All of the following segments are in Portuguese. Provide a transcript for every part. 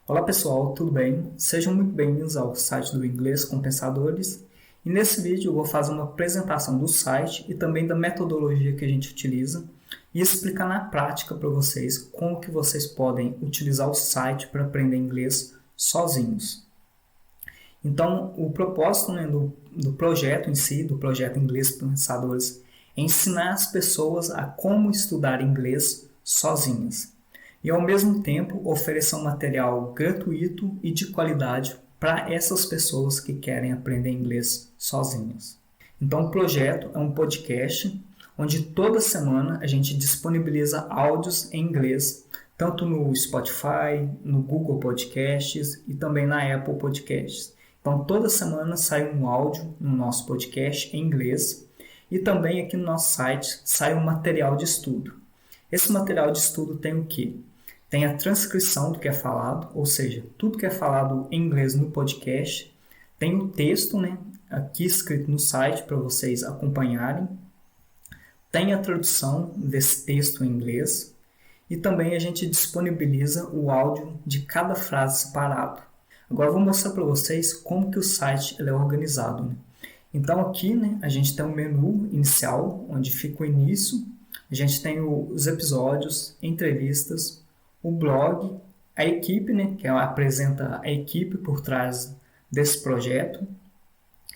Olá pessoal, tudo bem? Sejam muito bem-vindos ao site do Inglês com Pensadores. E nesse vídeo eu vou fazer uma apresentação do site e também da metodologia que a gente utiliza e explicar na prática para vocês como que vocês podem utilizar o site para aprender inglês sozinhos. Então, o propósito do projeto em si, do projeto Inglês com Pensadores, é ensinar as pessoas a como estudar inglês sozinhas. E ao mesmo tempo oferecer um material gratuito e de qualidade para essas pessoas que querem aprender inglês sozinhas. Então o projeto é um podcast onde toda semana a gente disponibiliza áudios em inglês, tanto no Spotify, no Google Podcasts e também na Apple Podcasts. Então toda semana sai um áudio no nosso podcast em inglês e também aqui no nosso site sai um material de estudo. Esse material de estudo tem o quê? Tem a transcrição do que é falado, ou seja, tudo que é falado em inglês no podcast. Tem o texto, aqui escrito no site para vocês acompanharem. Tem a tradução desse texto em inglês. E também a gente disponibiliza o áudio de cada frase separado. Agora eu vou mostrar para vocês como que o site é organizado. Então aqui a gente tem um menu inicial, onde fica o início. A gente tem os episódios, entrevistas, o blog, a equipe, que apresenta a equipe por trás desse projeto.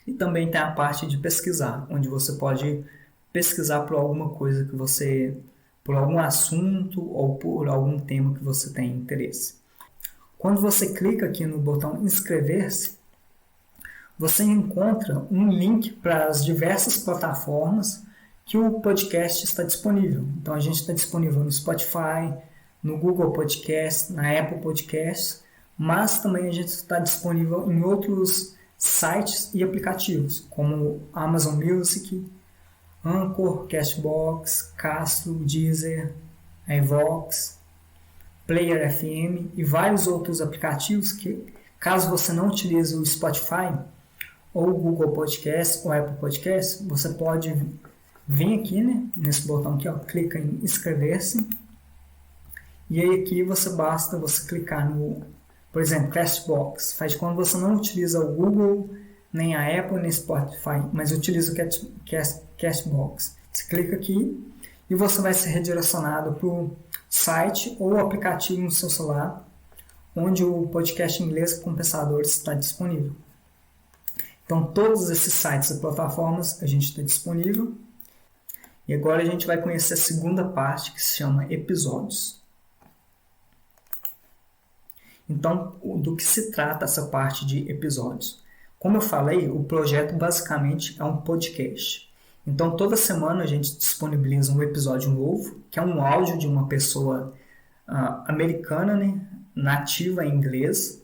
E também tem a parte de pesquisar, onde você pode pesquisar por alguma coisa que você, por algum assunto ou por algum tema que você tem interesse. Quando você clica aqui no botão inscrever-se, você encontra um link para as diversas plataformas que o podcast está disponível. Então a gente está disponível no Spotify, no Google Podcast, na Apple Podcast, mas também a gente está disponível em outros sites e aplicativos, como Amazon Music, Anchor, Castbox, Castro, Deezer, iVoox, Player FM e vários outros aplicativos que, caso você não utilize o Spotify, ou o Google Podcast ou Apple Podcast, você pode vir aqui, nesse botão aqui, clica em inscrever-se. E aí aqui basta você clicar no, por exemplo, Castbox. Faz quando você não utiliza o Google, nem a Apple, nem Spotify, mas utiliza o Castbox. Você clica aqui e você vai ser redirecionado para o site ou aplicativo no seu celular, onde o podcast Inglês com Pensadores está disponível. Então todos esses sites e plataformas a gente está disponível. E agora a gente vai conhecer a segunda parte, que se chama episódios. Então, do que se trata essa parte de episódios? Como eu falei, o projeto basicamente é um podcast. Então, toda semana a gente disponibiliza um episódio novo, que é um áudio de uma pessoa americana, nativa em inglês,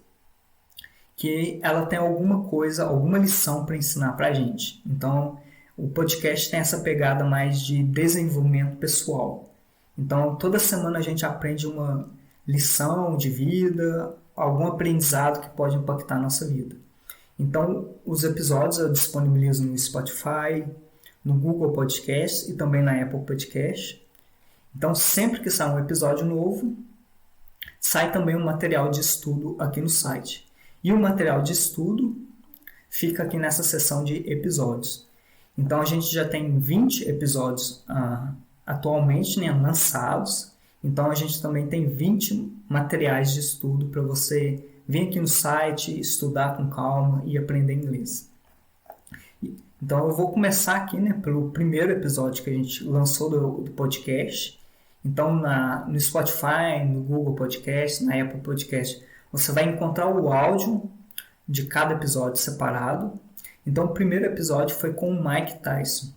que ela tem alguma coisa, alguma lição para ensinar para a gente. Então, o podcast tem essa pegada mais de desenvolvimento pessoal. Então, toda semana a gente aprende uma lição de vida, algum aprendizado que pode impactar a nossa vida. Então, os episódios eu disponibilizo no Spotify, no Google Podcast e também na Apple Podcast. Então, sempre que sai um episódio novo, sai também um material de estudo aqui no site. E o material de estudo fica aqui nessa seção de episódios. Então, a gente já tem 20 episódios atualmente lançados. Então, a gente também tem 20 materiais de estudo para você vir aqui no site, estudar com calma e aprender inglês. Então, eu vou começar aqui pelo primeiro episódio que a gente lançou do podcast. Então, no Spotify, no Google Podcast, na Apple Podcast, você vai encontrar o áudio de cada episódio separado. Então, o primeiro episódio foi com o Mike Tyson.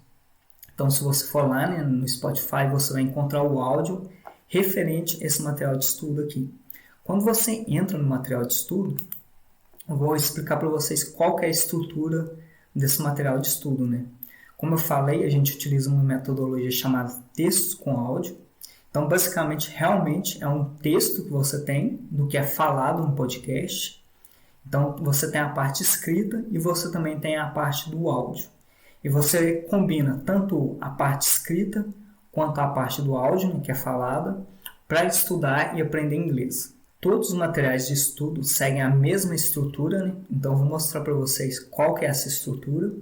Então, se você for lá no Spotify, você vai encontrar o áudio referente a esse material de estudo aqui. Quando você entra no material de estudo, eu vou explicar para vocês qual que é a estrutura desse material de estudo. Como eu falei, a gente utiliza uma metodologia chamada textos com áudio. Então, basicamente, realmente é um texto que você tem do que é falado no podcast. Então, você tem a parte escrita e você também tem a parte do áudio. E você combina tanto a parte escrita quanto a parte do áudio, que é falada, para estudar e aprender inglês. Todos os materiais de estudo seguem a mesma estrutura, né? Então, eu vou mostrar para vocês qual que é essa estrutura.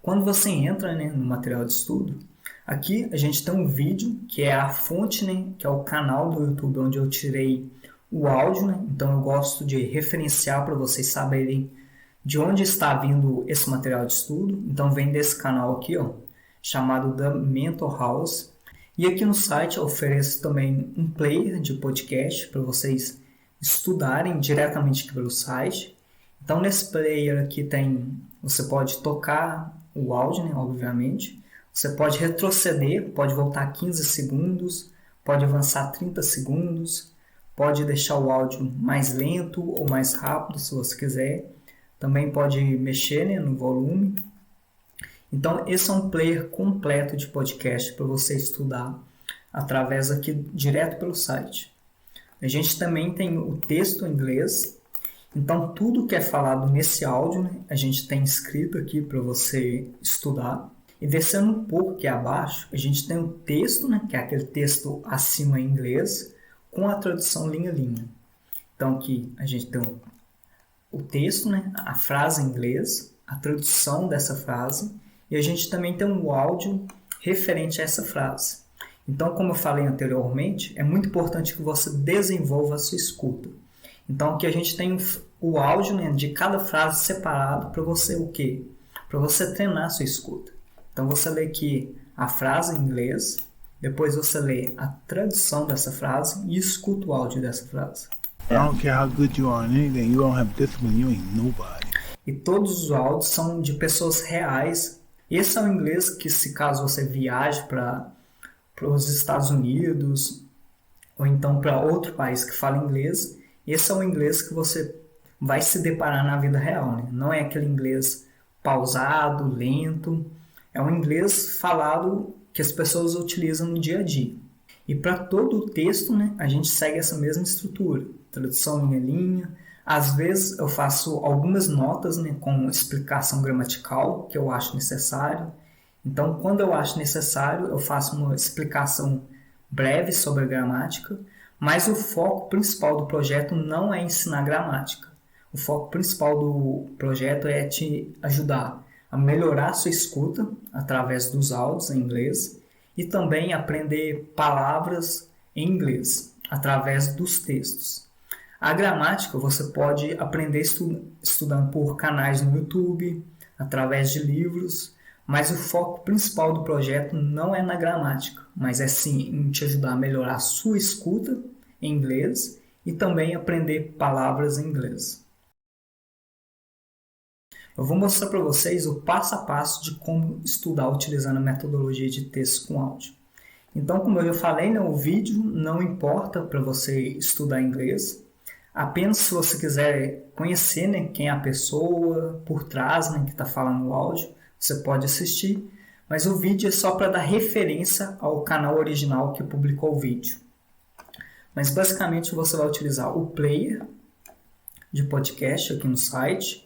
Quando você entra, né, no material de estudo, aqui a gente tem um vídeo, que é a fonte, né, que é o canal do YouTube onde eu tirei o áudio, né? Então, eu gosto de referenciar para vocês saberem de onde está vindo esse material de estudo. Então, vem desse canal aqui, ó, chamado The Mental House. E aqui no site eu ofereço também um player de podcast para vocês estudarem diretamente aqui pelo site. Então, nesse player aqui você pode tocar o áudio, né, obviamente. Você pode retroceder, pode voltar 15 segundos, pode avançar 30 segundos, pode deixar o áudio mais lento ou mais rápido, se você quiser. Também pode mexer, né, no volume. Então, esse é um player completo de podcast para você estudar através aqui direto pelo site. A gente também tem o texto em inglês. Então, tudo que é falado nesse áudio, né, a gente tem escrito aqui para você estudar. E descendo um pouco aqui abaixo, a gente tem o texto, né, que é aquele texto acima em inglês, com a tradução linha a linha. Então, aqui a gente tem o texto, né, a frase em inglês, a tradução dessa frase, e a gente também tem um áudio referente a essa frase. Então, como eu falei anteriormente, é muito importante que você desenvolva a sua escuta. Então, aqui a gente tem o áudio, né, de cada frase separado para você o quê? Para você treinar a sua escuta. Então, você lê aqui a frase em inglês, depois você lê a tradução dessa frase e escuta o áudio dessa frase. I don't care how good you are in anything, you don't have discipline, you ain't nobody. E todos os áudios são de pessoas reais. Esse é o inglês que, se caso você viaje para os Estados Unidos ou então para outro país que fala inglês, esse é o inglês que você vai se deparar na vida real, né? Não é aquele inglês pausado, lento. É um inglês falado que as pessoas utilizam no dia a dia. E para todo o texto, né, a gente segue essa mesma estrutura. Tradução linha a linha. Às vezes eu faço algumas notas, né, com explicação gramatical que eu acho necessário. Então, quando eu acho necessário, eu faço uma explicação breve sobre a gramática, mas o foco principal do projeto não é ensinar gramática. O foco principal do projeto é te ajudar a melhorar a sua escuta através dos áudios em inglês e também aprender palavras em inglês através dos textos. A gramática você pode aprender estudando por canais no YouTube, através de livros, mas o foco principal do projeto não é na gramática, mas é sim em te ajudar a melhorar a sua escuta em inglês e também aprender palavras em inglês. Eu vou mostrar para vocês o passo a passo de como estudar utilizando a metodologia de texto com áudio. Então, como eu já falei, né, o vídeo não importa para você estudar inglês. Apenas se você quiser conhecer, né, quem é a pessoa por trás, né, que está falando o áudio, você pode assistir. Mas o vídeo é só para dar referência ao canal original que publicou o vídeo. Mas basicamente você vai utilizar o player de podcast aqui no site,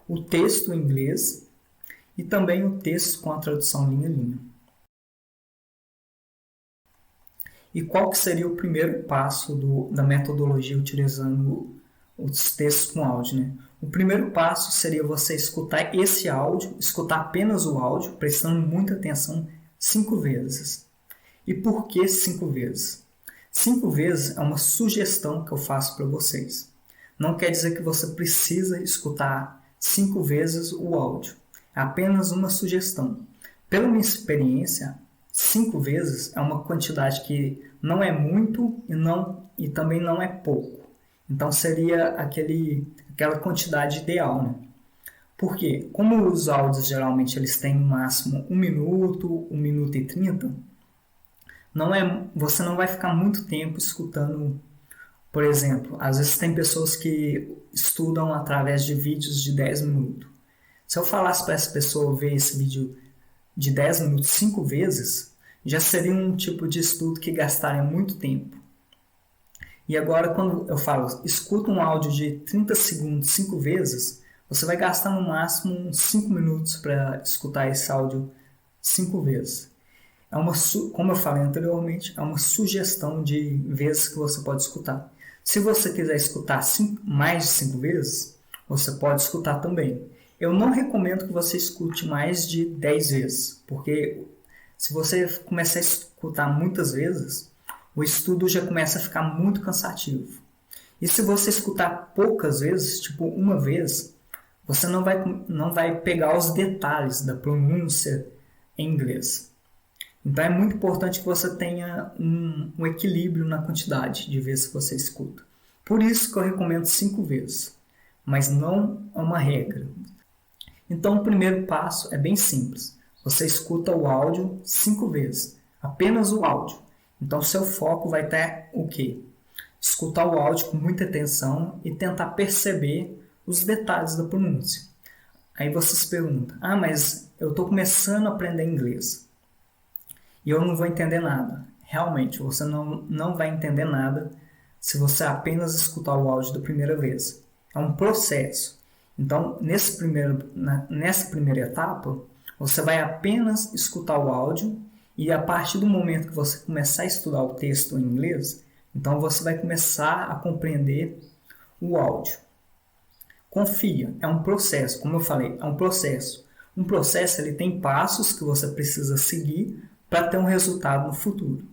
o texto em inglês e também o texto com a tradução linha a linha. E qual que seria o primeiro passo da metodologia utilizando os textos com áudio, né? O primeiro passo seria você escutar esse áudio, escutar apenas o áudio, prestando muita atenção 5 vezes. E por que 5 vezes? 5 vezes é uma sugestão que eu faço para vocês. Não quer dizer que você precisa escutar 5 vezes o áudio. É apenas uma sugestão. Pela minha experiência, 5 vezes é uma quantidade que não é muito e também não é pouco. Então seria aquela quantidade ideal, né? Por quê? Como os áudios geralmente eles têm no máximo 1 minuto, 1 minuto e 30, você não vai ficar muito tempo escutando. Por exemplo, às vezes tem pessoas que estudam através de vídeos de 10 minutos. Se eu falasse para essa pessoa ver esse vídeo de 10 minutos 5 vezes, já seria um tipo de estudo que gastaria muito tempo. E agora, quando eu falo, escuta um áudio de 30 segundos 5 vezes, você vai gastar no máximo uns 5 minutos para escutar esse áudio 5 vezes. Como eu falei anteriormente, é uma sugestão de vezes que você pode escutar. Se você quiser escutar mais de 5 vezes, você pode escutar também. Eu não recomendo que você escute mais de 10 vezes, porque se você começar a escutar muitas vezes, o estudo já começa a ficar muito cansativo. E se você escutar poucas vezes, tipo uma vez, você não vai pegar os detalhes da pronúncia em inglês. Então é muito importante que você tenha um equilíbrio na quantidade de vezes que você escuta. Por isso que eu recomendo 5 vezes, mas não é uma regra. Então o primeiro passo é bem simples. Você escuta o áudio 5 vezes, apenas o áudio. Então seu foco vai estar o quê? Escutar o áudio com muita atenção e tentar perceber os detalhes da pronúncia. Aí você se pergunta, mas eu estou começando a aprender inglês e eu não vou entender nada. Realmente, você não vai entender nada se você apenas escutar o áudio da primeira vez. É um processo. Então, nessa primeira etapa, você vai apenas escutar o áudio e a partir do momento que você começar a estudar o texto em inglês, então você vai começar a compreender o áudio. Confia, é um processo, como eu falei, é um processo. Um processo ele tem passos que você precisa seguir para ter um resultado no futuro.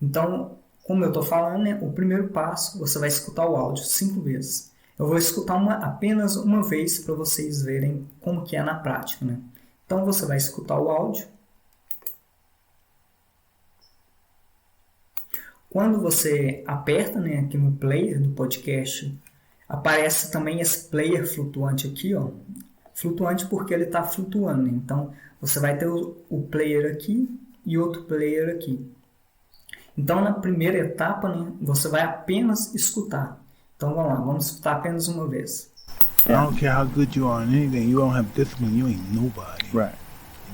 Então, como eu estou falando, o primeiro passo, você vai escutar o áudio 5 vezes. Eu vou escutar apenas uma vez para vocês verem como que é na prática. Então, você vai escutar o áudio. Quando você aperta aqui no player do podcast, aparece também esse player flutuante aqui, ó. Flutuante porque ele está flutuando. Então, você vai ter o player aqui e outro player aqui. Então, na primeira etapa, você vai apenas escutar. Então, vamos lá, vamos escutar apenas uma vez. I don't care how good you are in anything, you don't have discipline, you ain't nobody. Right.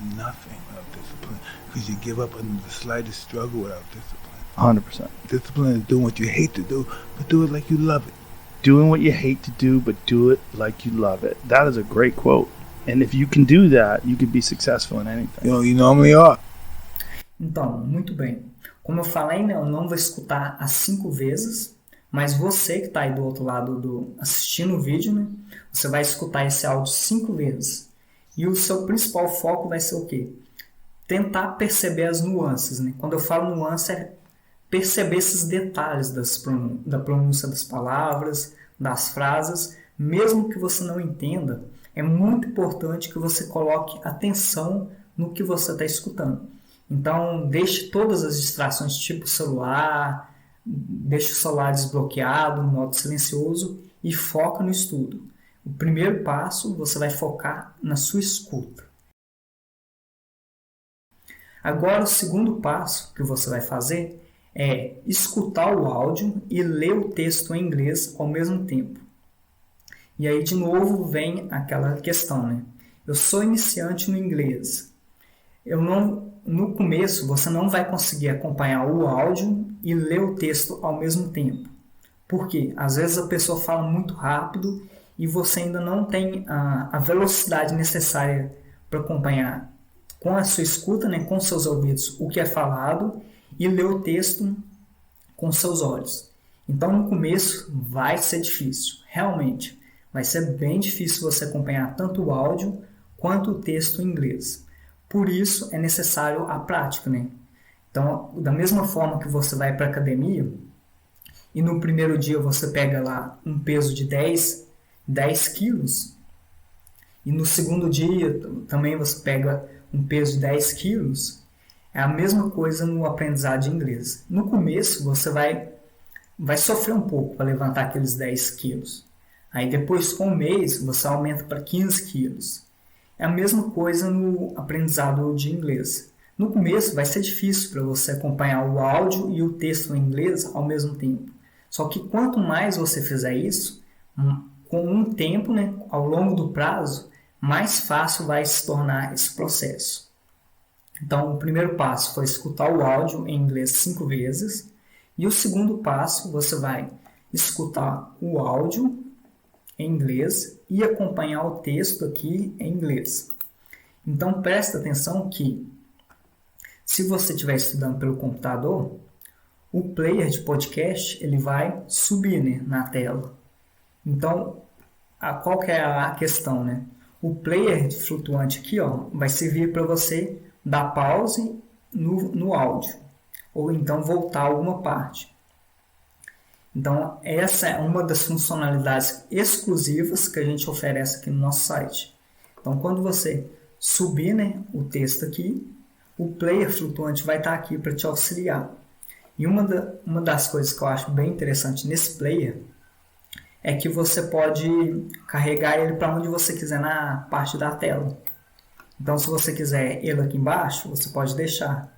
You're nothing without discipline. Because you give up under the slightest struggle without discipline. 100%. Discipline is doing what you hate to do, but do it like you love it. Doing what you hate to do, but do it like you love it. That is a great quote. And if you can do that, you can be successful in anything. You normally are. Então, muito bem. Como eu falei, eu não vou escutar as 5 vezes, mas você que está aí do outro lado assistindo o vídeo, você vai escutar esse áudio 5 vezes. E o seu principal foco vai ser o quê? Tentar perceber as nuances. Quando eu falo nuance, é perceber esses detalhes da pronúncia das palavras, das frases, mesmo que você não entenda, é muito importante que você coloque atenção no que você está escutando. Então, deixe todas as distrações, tipo celular, deixe o celular desbloqueado, no modo silencioso e foca no estudo. O primeiro passo, você vai focar na sua escuta. Agora, o segundo passo que você vai fazer é escutar o áudio e ler o texto em inglês ao mesmo tempo. E aí, de novo, vem aquela questão, Eu sou iniciante no inglês. No começo, você não vai conseguir acompanhar o áudio e ler o texto ao mesmo tempo. Por quê? Às vezes a pessoa fala muito rápido e você ainda não tem a velocidade necessária para acompanhar com a sua escuta, com seus ouvidos, o que é falado e ler o texto com seus olhos. Então, no começo, vai ser difícil. Realmente, vai ser bem difícil você acompanhar tanto o áudio quanto o texto em inglês. Por isso, é necessário a prática. Então, da mesma forma que você vai para a academia e no primeiro dia você pega lá um peso de 10 quilos e no segundo dia também você pega um peso de 10 quilos, é a mesma coisa no aprendizado de inglês. No começo, você vai sofrer um pouco para levantar aqueles 10 quilos. Aí depois, com um mês, você aumenta para 15 quilos. É a mesma coisa no aprendizado de inglês. No começo, vai ser difícil para você acompanhar o áudio e o texto em inglês ao mesmo tempo. Só que quanto mais você fizer isso, com um tempo, ao longo do prazo, mais fácil vai se tornar esse processo. Então, o primeiro passo foi escutar o áudio em inglês 5 vezes. E o segundo passo, você vai escutar o áudio em inglês e acompanhar o texto aqui em inglês. Então, presta atenção que, se você estiver estudando pelo computador, o player de podcast ele vai subir, né, na tela. Então, qual que é a questão, né? O player flutuante aqui, ó, vai servir para você dar pause no áudio, ou então voltar a alguma parte. Então, essa é uma das funcionalidades exclusivas que a gente oferece aqui no nosso site. Então, quando você subir, né, o texto aqui, o player flutuante vai estar aqui para te auxiliar. E uma das coisas que eu acho bem interessante nesse player é que você pode carregar ele para onde você quiser na parte da tela. Então, se você quiser ele aqui embaixo, você pode deixar.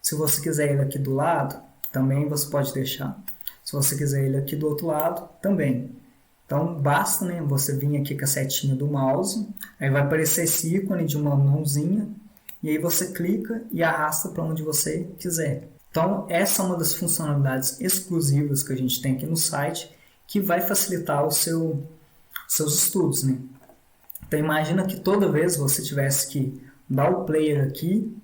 Se você quiser ele aqui do lado, também você pode deixar. Se você quiser ele aqui do outro lado, também. Então, basta, né, você vir aqui com a setinha do mouse, aí vai aparecer esse ícone de uma mãozinha, e aí você clica e arrasta para onde você quiser. Então, essa é uma das funcionalidades exclusivas que a gente tem aqui no site, que vai facilitar seus estudos, né? Então, imagina que toda vez você tivesse que dar o player aqui,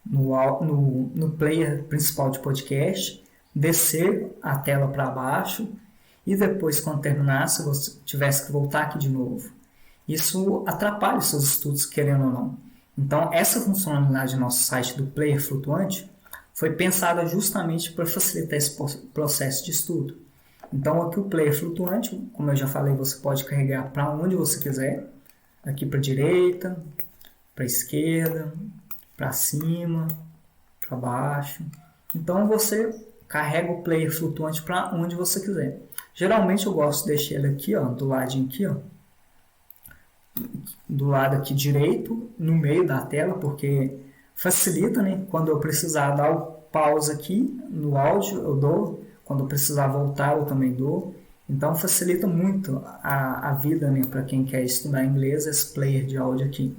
no player principal de podcast, descer a tela para baixo e depois, quando terminasse, você tivesse que voltar aqui de novo. Isso atrapalha os seus estudos, querendo ou não. Então, essa funcionalidade do nosso site do player flutuante foi pensada justamente para facilitar esse processo de estudo. Então, aqui o player flutuante, como eu já falei, você pode carregar para onde você quiser. Aqui para a direita, para a esquerda, para cima, para baixo. Então, você carrega o player flutuante para onde você quiser. Geralmente, eu gosto de deixar ele aqui, ó, do ladinho aqui, ó, do lado aqui direito, no meio da tela, porque facilita, né? Quando eu precisar dar o pause aqui no áudio, eu dou. Quando eu precisar voltar, eu também dou. Então, facilita muito a vida, né, para quem quer estudar inglês, esse player de áudio aqui.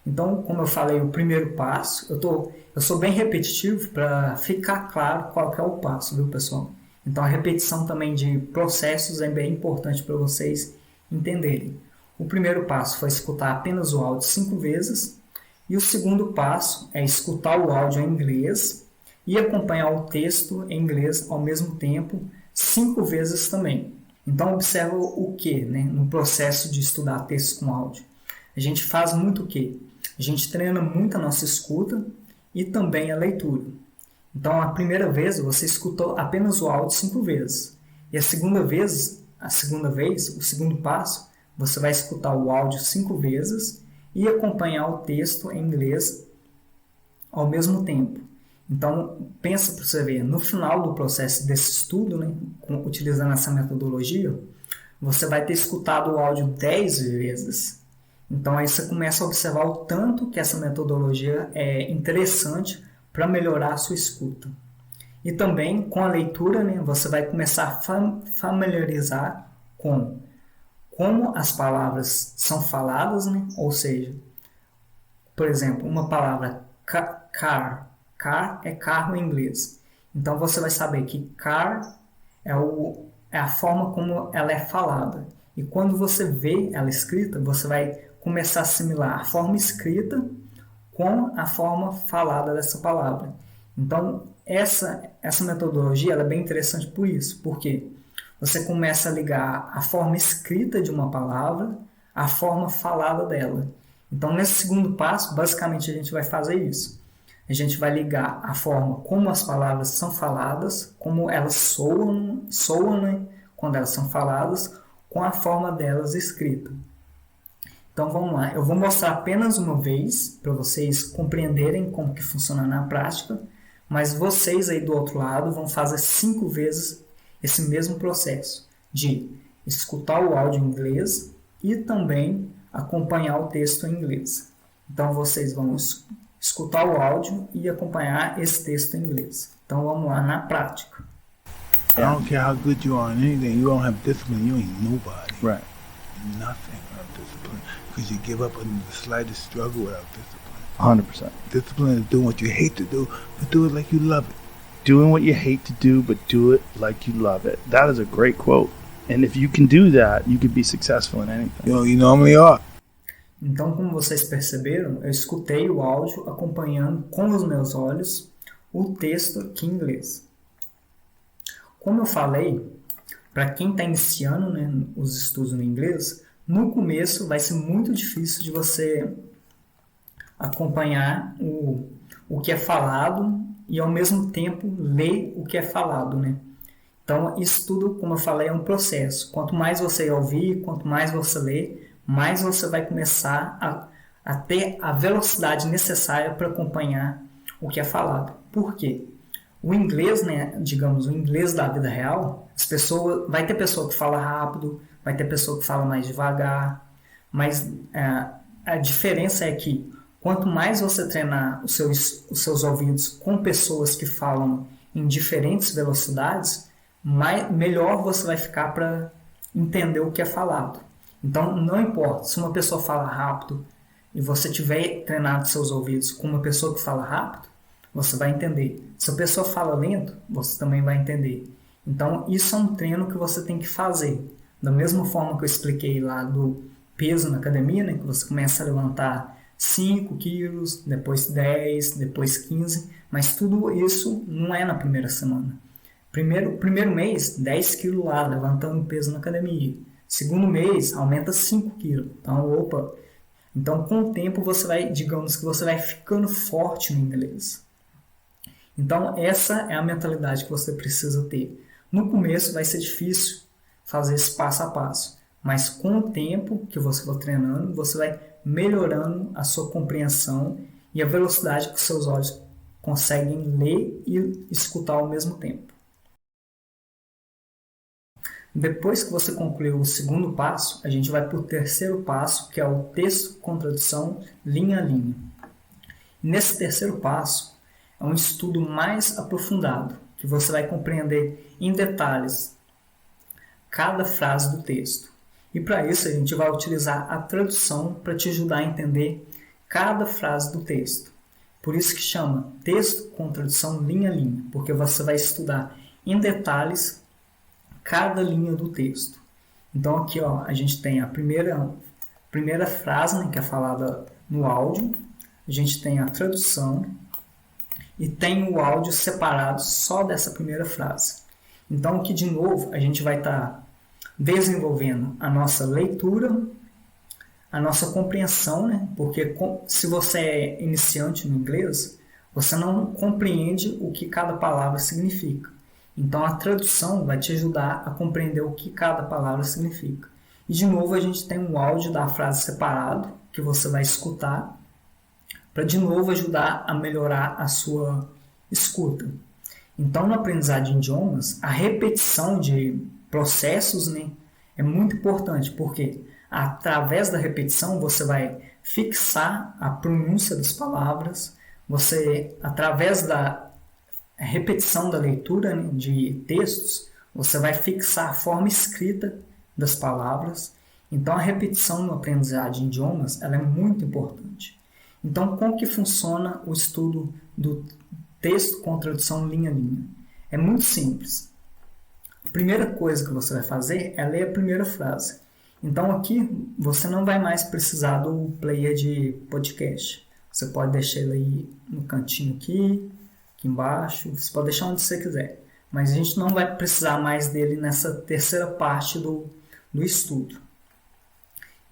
Então, como eu falei, o primeiro passo, eu sou bem repetitivo para ficar claro qual que é o passo, viu, pessoal? Então, a repetição também de processos é bem importante para vocês entenderem. O primeiro passo foi escutar apenas o áudio 5 vezes. E o segundo passo é escutar o áudio em inglês e acompanhar o texto em inglês ao mesmo tempo 5 vezes também. Então, observa o que, né, no processo de estudar texto com áudio. A gente faz muito o quê? A gente treina muito a nossa escuta e também a leitura. Então, a primeira vez você escutou apenas o áudio 5 vezes. E a segunda vez, o segundo passo, você vai escutar o áudio 5 vezes e acompanhar o texto em inglês ao mesmo tempo. Então, pensa para você ver, no final do processo desse estudo, né, utilizando essa metodologia, você vai ter escutado o áudio 10 vezes. Então, aí você começa a observar o tanto que essa metodologia é interessante para melhorar a sua escuta. E também, com a leitura, né, você vai começar a familiarizar com como as palavras são faladas, né? Ou seja, por exemplo, uma palavra car é carro em inglês. Então você vai saber que car é a forma como ela é falada. E quando você vê ela escrita, você vai começar a assimilar a forma escrita com a forma falada dessa palavra. Então essa metodologia ela é bem interessante por isso. Por quê? Você começa a ligar a forma escrita de uma palavra à forma falada dela. Então, nesse segundo passo, basicamente a gente vai fazer isso. A gente vai ligar a forma como as palavras são faladas, como elas soam, né, quando elas são faladas, com a forma delas escrita. Então, vamos lá. Eu vou mostrar apenas uma vez para vocês compreenderem como que funciona na prática, mas vocês aí do outro lado vão fazer 5 vezes esse mesmo processo de escutar o áudio em inglês e também acompanhar o texto em inglês. Então, vocês vão escutar o áudio e acompanhar esse texto em inglês. Então, vamos lá na prática. I don't care how good you are in anything, you don't have discipline, you ain't nobody. Right. Nothing without discipline. Because you give up under the slightest struggle without discipline. 100%. Discipline is doing what you hate to do, but do it like you love it. Doing what you hate to do, but do it like you love it. That is a great quote. And if you can do that, you can be successful in anything. You normally are. Então, como vocês perceberam, eu escutei o áudio acompanhando com os meus olhos o texto aqui em inglês. Como eu falei, para quem está iniciando, né, os estudos no inglês, no começo vai ser muito difícil de você acompanhar o que é falado e ao mesmo tempo ler o que é falado, né? Então, isso tudo, como eu falei, é um processo. Quanto mais você ouvir, quanto mais você ler, mais você vai começar a ter a velocidade necessária para acompanhar o que é falado. Por quê? O inglês, né, digamos, o inglês da vida real, vai ter pessoa que fala rápido, vai ter pessoa que fala mais devagar, mas a diferença é que quanto mais você treinar os seus ouvidos com pessoas que falam em diferentes velocidades, melhor você vai ficar para entender o que é falado. Então, não importa, se uma pessoa fala rápido e você tiver treinado seus ouvidos com uma pessoa que fala rápido, você vai entender. Se a pessoa fala lento, você também vai entender. Então, isso é um treino que você tem que fazer. Da mesma forma que eu expliquei lá do peso na academia, né, que você começa a levantar 5 quilos, depois 10, depois 15, mas tudo isso não é na primeira semana. Primeiro mês, 10 quilos lá, levantando peso na academia. Segundo mês, aumenta 5 quilos. Então, com o tempo, digamos que você vai ficando forte no inglês. Então, essa é a mentalidade que você precisa ter. No começo vai ser difícil fazer esse passo a passo, mas com o tempo que você for treinando, você vai melhorando a sua compreensão e a velocidade que seus olhos conseguem ler e escutar ao mesmo tempo. Depois que você concluiu o segundo passo, a gente vai para o terceiro passo, que é o texto com tradução linha a linha. Nesse terceiro passo, é um estudo mais aprofundado, que você vai compreender em detalhes cada frase do texto. E para isso a gente vai utilizar a tradução para te ajudar a entender cada frase do texto. Por isso que chama texto com tradução linha a linha, porque você vai estudar em detalhes cada linha do texto. Então aqui a gente tem a primeira frase, né, que é falada no áudio, a gente tem a tradução e tem o áudio separado só dessa primeira frase. Então aqui de novo a gente vai estar desenvolvendo a nossa leitura, a nossa compreensão, né? Porque se você é iniciante no inglês, você não compreende o que cada palavra significa. Então a tradução vai te ajudar a compreender o que cada palavra significa. E de novo a gente tem um áudio da frase separado que você vai escutar para de novo ajudar a melhorar a sua escuta. Então no aprendizado de idiomas, a repetição de processos, né, é muito importante, porque através da repetição você vai fixar a pronúncia das palavras, através da repetição da leitura, né, de textos, você vai fixar a forma escrita das palavras. Então a repetição no aprendizado de idiomas ela é muito importante. Então como que funciona o estudo do texto com tradução linha a linha? É muito simples. A primeira coisa que você vai fazer é ler a primeira frase. Então aqui você não vai mais precisar do player de podcast. Você pode deixar ele aí no cantinho aqui embaixo, você pode deixar onde você quiser. Mas a gente não vai precisar mais dele nessa terceira parte do estudo.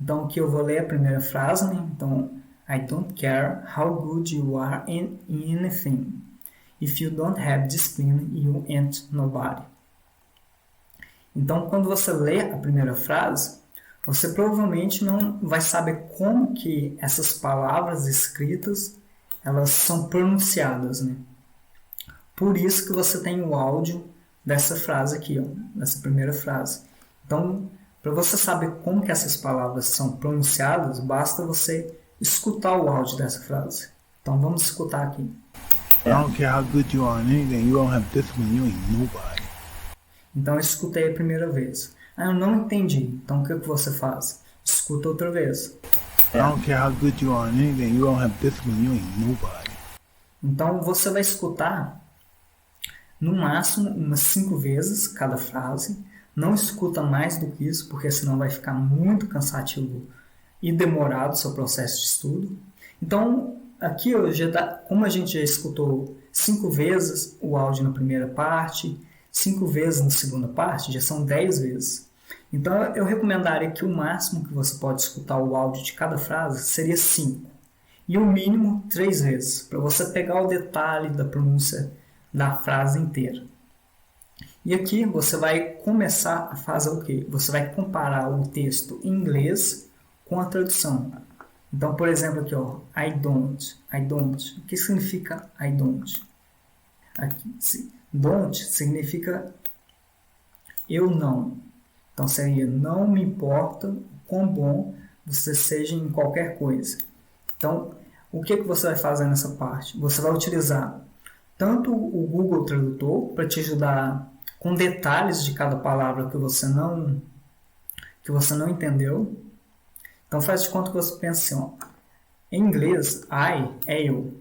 Então aqui eu vou ler a primeira frase, né? Então, I don't care how good you are in anything. If you don't have discipline, you ain't nobody. Então, quando você lê a primeira frase, você provavelmente não vai saber como que essas palavras escritas elas são pronunciadas, né? Por isso que você tem o áudio dessa frase aqui, dessa primeira frase. Então, para você saber como que essas palavras são pronunciadas, basta você escutar o áudio dessa frase. Então, vamos escutar aqui. I don't care how good you are in anything, you don't have discipline, you ain't nobody. Então eu escutei a primeira vez. Eu não entendi. Então o que você faz? Escuta outra vez. I don't care how good you are in anything, you don't have discipline, you ain't nobody. Então você vai escutar no máximo umas 5 vezes cada frase. Não escuta mais do que isso, porque senão vai ficar muito cansativo e demorado o seu processo de estudo. Então aqui como a gente já escutou 5 vezes o áudio na primeira parte, 5 vezes na segunda parte, já são 10 vezes. Então eu recomendaria que o máximo que você pode escutar o áudio de cada frase seria 5. E o mínimo 3 vezes, para você pegar o detalhe da pronúncia da frase inteira. E aqui você vai começar a fazer o quê? Você vai comparar o texto em inglês com a tradução. Então, por exemplo, aqui, ó, I don't. O que significa I don't? Aqui, don't significa eu não. Então, seria não me importa o quão bom você seja em qualquer coisa. Então, o que você vai fazer nessa parte? Você vai utilizar tanto o Google Tradutor para te ajudar com detalhes de cada palavra que você não entendeu. Então faz de conta que você pensa assim, ó, em inglês, I é eu.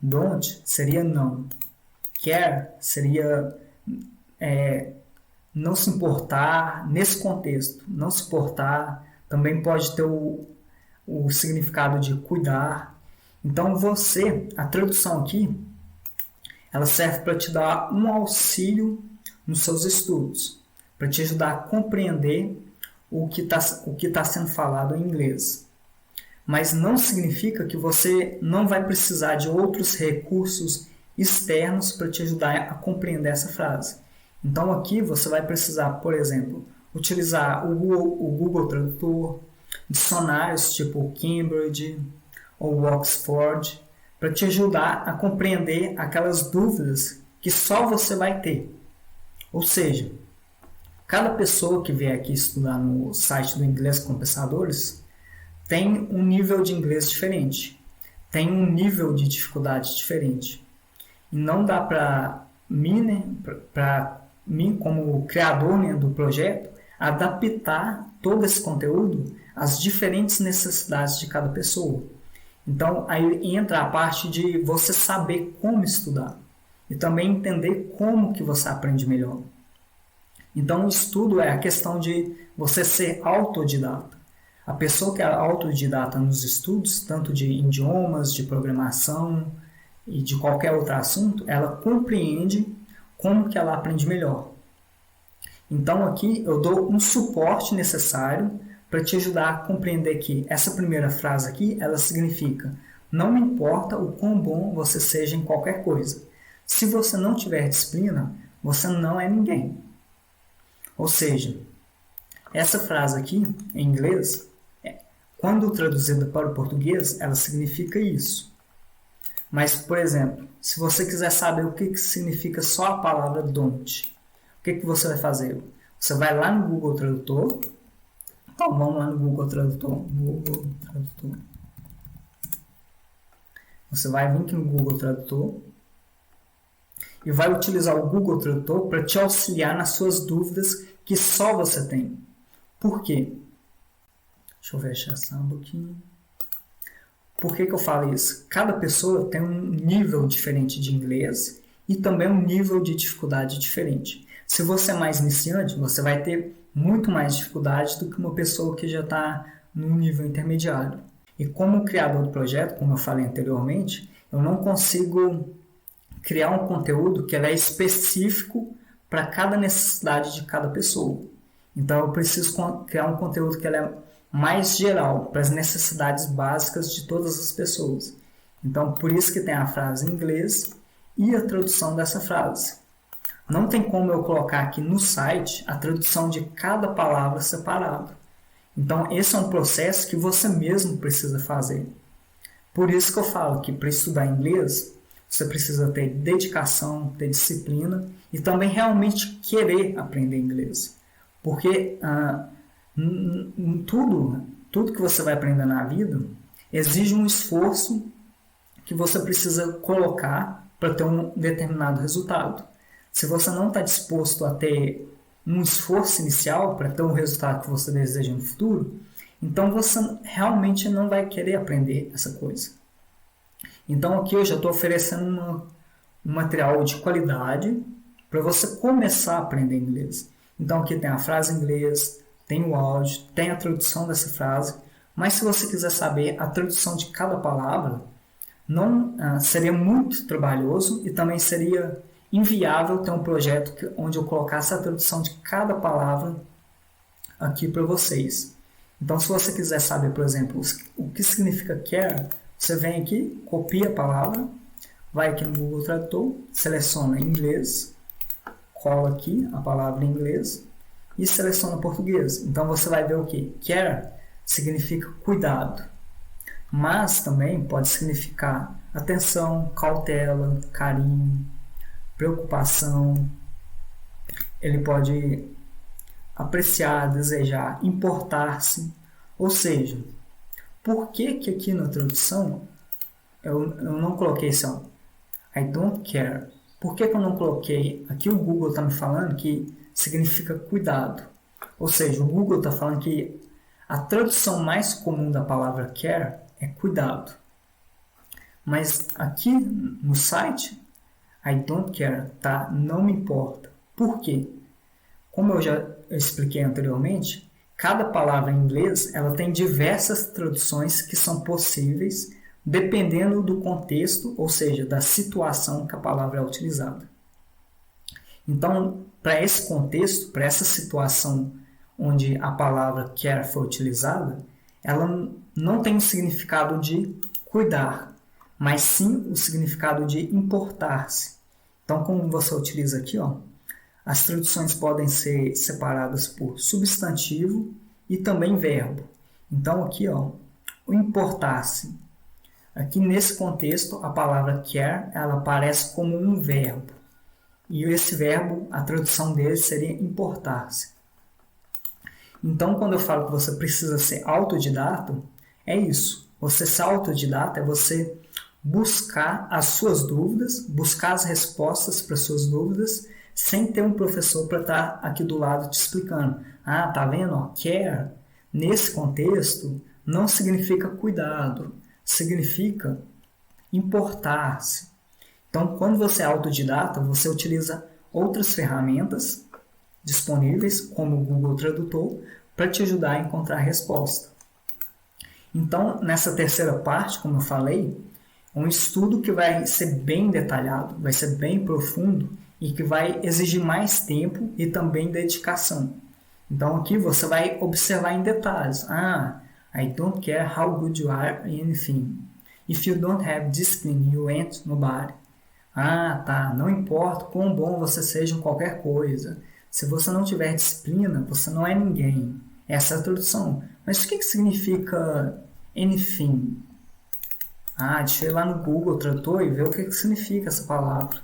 Don't seria não. Care seria não se importar nesse contexto. Não se importar também pode ter o significado de cuidar. Então a tradução aqui, ela serve para te dar um auxílio nos seus estudos, para te ajudar a compreender o que tá sendo falado em inglês. Mas não significa que você não vai precisar de outros recursos externos para te ajudar a compreender essa frase. Então aqui você vai precisar, por exemplo, utilizar o Google Tradutor, dicionários tipo Cambridge ou Oxford, para te ajudar a compreender aquelas dúvidas que só você vai ter. Ou seja, cada pessoa que vier aqui estudar no site do Inglês com Pensadores tem um nível de inglês diferente, tem um nível de dificuldade diferente. E não dá para mim, como criador, né, do projeto, adaptar todo esse conteúdo às diferentes necessidades de cada pessoa. Então, aí entra a parte de você saber como estudar e também entender como que você aprende melhor. Então, o estudo é a questão de você ser autodidata. A pessoa que é autodidata nos estudos, tanto de idiomas, de programação e de qualquer outro assunto, ela compreende como que ela aprende melhor. Então, aqui eu dou um suporte necessário para te ajudar a compreender que essa primeira frase aqui, ela significa não me importa o quão bom você seja em qualquer coisa. Se você não tiver disciplina, você não é ninguém. Ou seja, essa frase aqui, em inglês, quando traduzida para o português, ela significa isso. Mas, por exemplo, se você quiser saber o que significa só a palavra don't, o que você vai fazer? Você vai lá no Google Tradutor. Então, vamos lá no Google Tradutor. Você vai vir aqui no Google Tradutor e vai utilizar o Google Tradutor para te auxiliar nas suas dúvidas que só você tem. Por quê? Deixa eu fechar só um pouquinho. Por que eu falo isso? Cada pessoa tem um nível diferente de inglês e também um nível de dificuldade diferente. Se você é mais iniciante, você vai ter muito mais dificuldade do que uma pessoa que já está no nível intermediário. E como criador do projeto, como eu falei anteriormente, eu não consigo criar um conteúdo que é específico para cada necessidade de cada pessoa. Então eu preciso criar um conteúdo que é mais geral, para as necessidades básicas de todas as pessoas. Então por isso que tem a frase em inglês e a tradução dessa frase. Não tem como eu colocar aqui no site a tradução de cada palavra separado. Então, esse é um processo que você mesmo precisa fazer. Por isso que eu falo que para estudar inglês, você precisa ter dedicação, ter disciplina e também realmente querer aprender inglês. Porque tudo que você vai aprender na vida exige um esforço que você precisa colocar para ter um determinado resultado. Se você não está disposto a ter um esforço inicial para ter um resultado que você deseja no futuro, então você realmente não vai querer aprender essa coisa. Então aqui eu já estou oferecendo um material de qualidade para você começar a aprender inglês. Então aqui tem a frase em inglês, tem o áudio, tem a tradução dessa frase, mas se você quiser saber a tradução de cada palavra, não seria muito trabalhoso e também seria inviável ter um projeto onde eu colocasse a tradução de cada palavra aqui para vocês. Então, se você quiser saber, por exemplo, o que significa care, você vem aqui, copia a palavra, vai aqui no Google Tradutor, seleciona inglês, cola aqui a palavra em inglês e seleciona português. Então, você vai ver o que? Care significa cuidado, mas também pode significar atenção, cautela, carinho, preocupação. Ele pode apreciar, desejar, importar-se. Ou seja, por que aqui na tradução eu não coloquei esse ó, I don't care? Por que eu não coloquei? Aqui o Google está me falando que significa cuidado. Ou seja, o Google está falando que a tradução mais comum da palavra care é cuidado. Mas aqui no site, I don't care, tá? Não me importa. Por quê? Como eu já expliquei anteriormente, cada palavra em inglês ela tem diversas traduções que são possíveis dependendo do contexto, ou seja, da situação que a palavra é utilizada. Então, para esse contexto, para essa situação onde a palavra care foi utilizada, ela não tem o significado de cuidar, mas sim o significado de importar-se. Então, como você utiliza aqui, ó, as traduções podem ser separadas por substantivo e também verbo. Então, aqui, ó, o importar-se. Aqui, nesse contexto, a palavra care, ela aparece como um verbo. E esse verbo, a tradução dele seria importar-se. Então, quando eu falo que você precisa ser autodidata, é isso. Você ser autodidata é você buscar as suas dúvidas, buscar as respostas para as suas dúvidas, sem ter um professor para estar aqui do lado te explicando. Ah, tá vendo? Ó, care, nesse contexto, não significa cuidado, significa importar-se. Então, quando você é autodidata, você utiliza outras ferramentas disponíveis, como o Google Tradutor, para te ajudar a encontrar a resposta. Então, nessa terceira parte, como eu falei, é um estudo que vai ser bem detalhado, vai ser bem profundo e que vai exigir mais tempo e também dedicação. Então, aqui você vai observar em detalhes. Ah, I don't care how good you are in anything. If you don't have discipline, you ain't nobody. Ah, tá, não importa quão bom você seja em qualquer coisa. Se você não tiver disciplina, você não é ninguém. Essa é a tradução. Mas o que significa anything? Ah, deixa eu ir lá no Google Tradutor e ver o que significa essa palavra.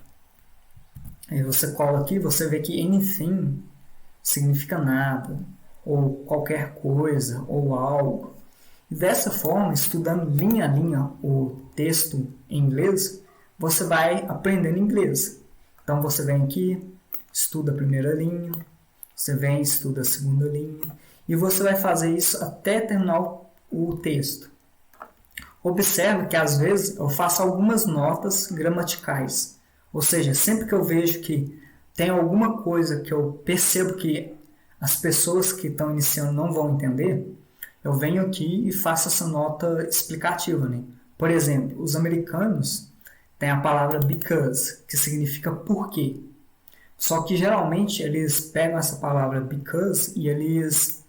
Aí você cola aqui, você vê que anything significa nada, ou qualquer coisa, ou algo. E dessa forma, estudando linha a linha o texto em inglês, você vai aprendendo inglês. Então você vem aqui, estuda a primeira linha, você vem, estuda a segunda linha, e você vai fazer isso até terminar o texto. Observe que às vezes eu faço algumas notas gramaticais, ou seja, sempre que eu vejo que tem alguma coisa que eu percebo que as pessoas que estão iniciando não vão entender, eu venho aqui e faço essa nota explicativa, né? Por exemplo, os americanos têm a palavra because, que significa porquê. Só que geralmente eles pegam essa palavra because e eles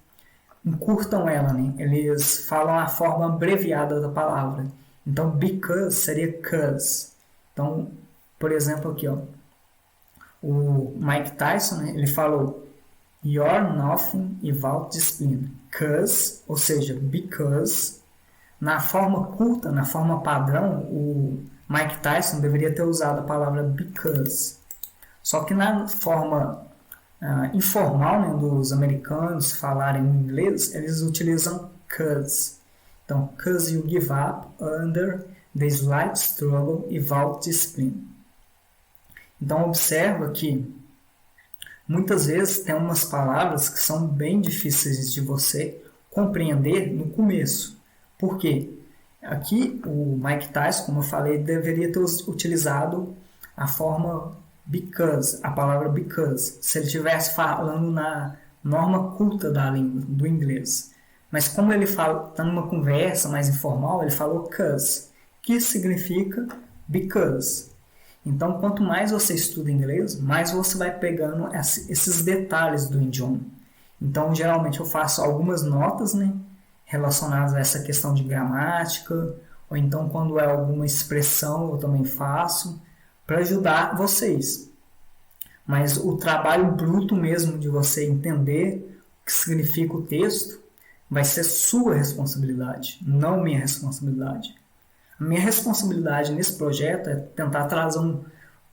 encurtam ela, né? Eles falam a forma abreviada da palavra. Então, because seria cause. Então, por exemplo, aqui, ó, o Mike Tyson, né, ele falou you're nothing without discipline. Cause, ou seja, because. Na forma curta, na forma padrão, o Mike Tyson deveria ter usado a palavra because. Só que na forma informal, né, dos americanos falarem inglês, eles utilizam cause. Então, cause you give up under the slight struggle without discipline. Então, observa que muitas vezes tem umas palavras que são bem difíceis de você compreender no começo. Por quê? Aqui, o Mike Tyson, como eu falei, deveria ter utilizado a forma because, a palavra because, se ele estivesse falando na norma culta da língua, do inglês. Mas como ele fala, está numa conversa mais informal, ele falou cause, que significa because. Então, quanto mais você estuda inglês, mais você vai pegando esses detalhes do idioma. Então, geralmente eu faço algumas notas, né, relacionadas a essa questão de gramática, ou então quando é alguma expressão eu também faço, para ajudar vocês. Mas o trabalho bruto mesmo de você entender o que significa o texto vai ser sua responsabilidade, não minha responsabilidade. A minha responsabilidade nesse projeto é tentar trazer um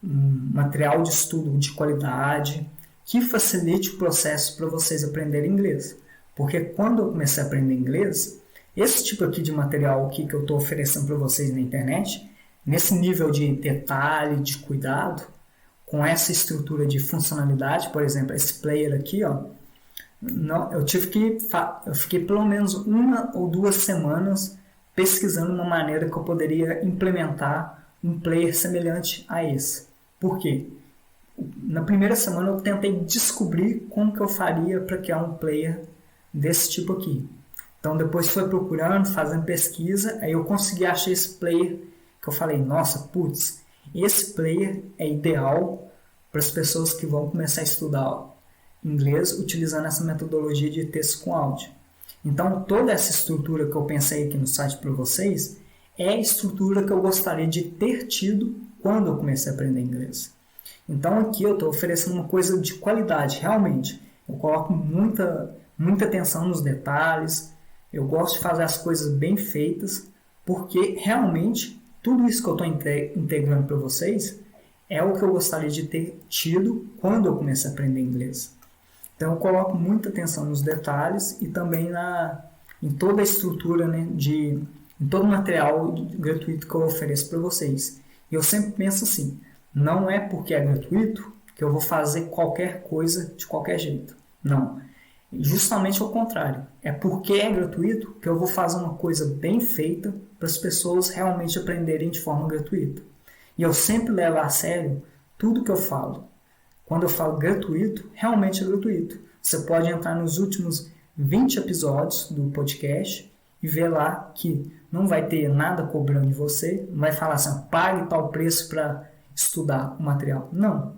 material de estudo de qualidade que facilite o processo para vocês aprenderem inglês. Porque quando eu comecei a aprender inglês, esse tipo aqui de material aqui que eu estou oferecendo para vocês na internet, nesse nível de detalhe, de cuidado, com essa estrutura de funcionalidade, por exemplo, esse player aqui, ó, eu fiquei pelo menos 1 ou 2 semanas pesquisando uma maneira que eu poderia implementar um player semelhante a esse. Por quê? Na primeira semana eu tentei descobrir como que eu faria para criar um player desse tipo aqui. Então depois foi procurando, fazendo pesquisa, aí eu consegui achar esse player que eu falei, nossa, putz, esse player é ideal para as pessoas que vão começar a estudar inglês utilizando essa metodologia de texto com áudio. Então toda essa estrutura que eu pensei aqui no site para vocês é a estrutura que eu gostaria de ter tido quando eu comecei a aprender inglês. Então aqui eu estou oferecendo uma coisa de qualidade, realmente. Eu coloco muita atenção nos detalhes, eu gosto de fazer as coisas bem feitas, porque realmente tudo isso que eu estou integrando para vocês é o que eu gostaria de ter tido quando eu comecei a aprender inglês. Então eu coloco muita atenção nos detalhes e também em toda a estrutura, né, em todo o material gratuito que eu ofereço para vocês. E eu sempre penso assim, não é porque é gratuito que eu vou fazer qualquer coisa de qualquer jeito. Não. Justamente ao contrário. É porque é gratuito que eu vou fazer uma coisa bem feita para as pessoas realmente aprenderem de forma gratuita. E eu sempre levo a sério tudo que eu falo. Quando eu falo gratuito, realmente é gratuito. Você pode entrar nos últimos 20 episódios do podcast e ver lá que não vai ter nada cobrando de você, não vai falar assim, pague tal preço para estudar o material. Não.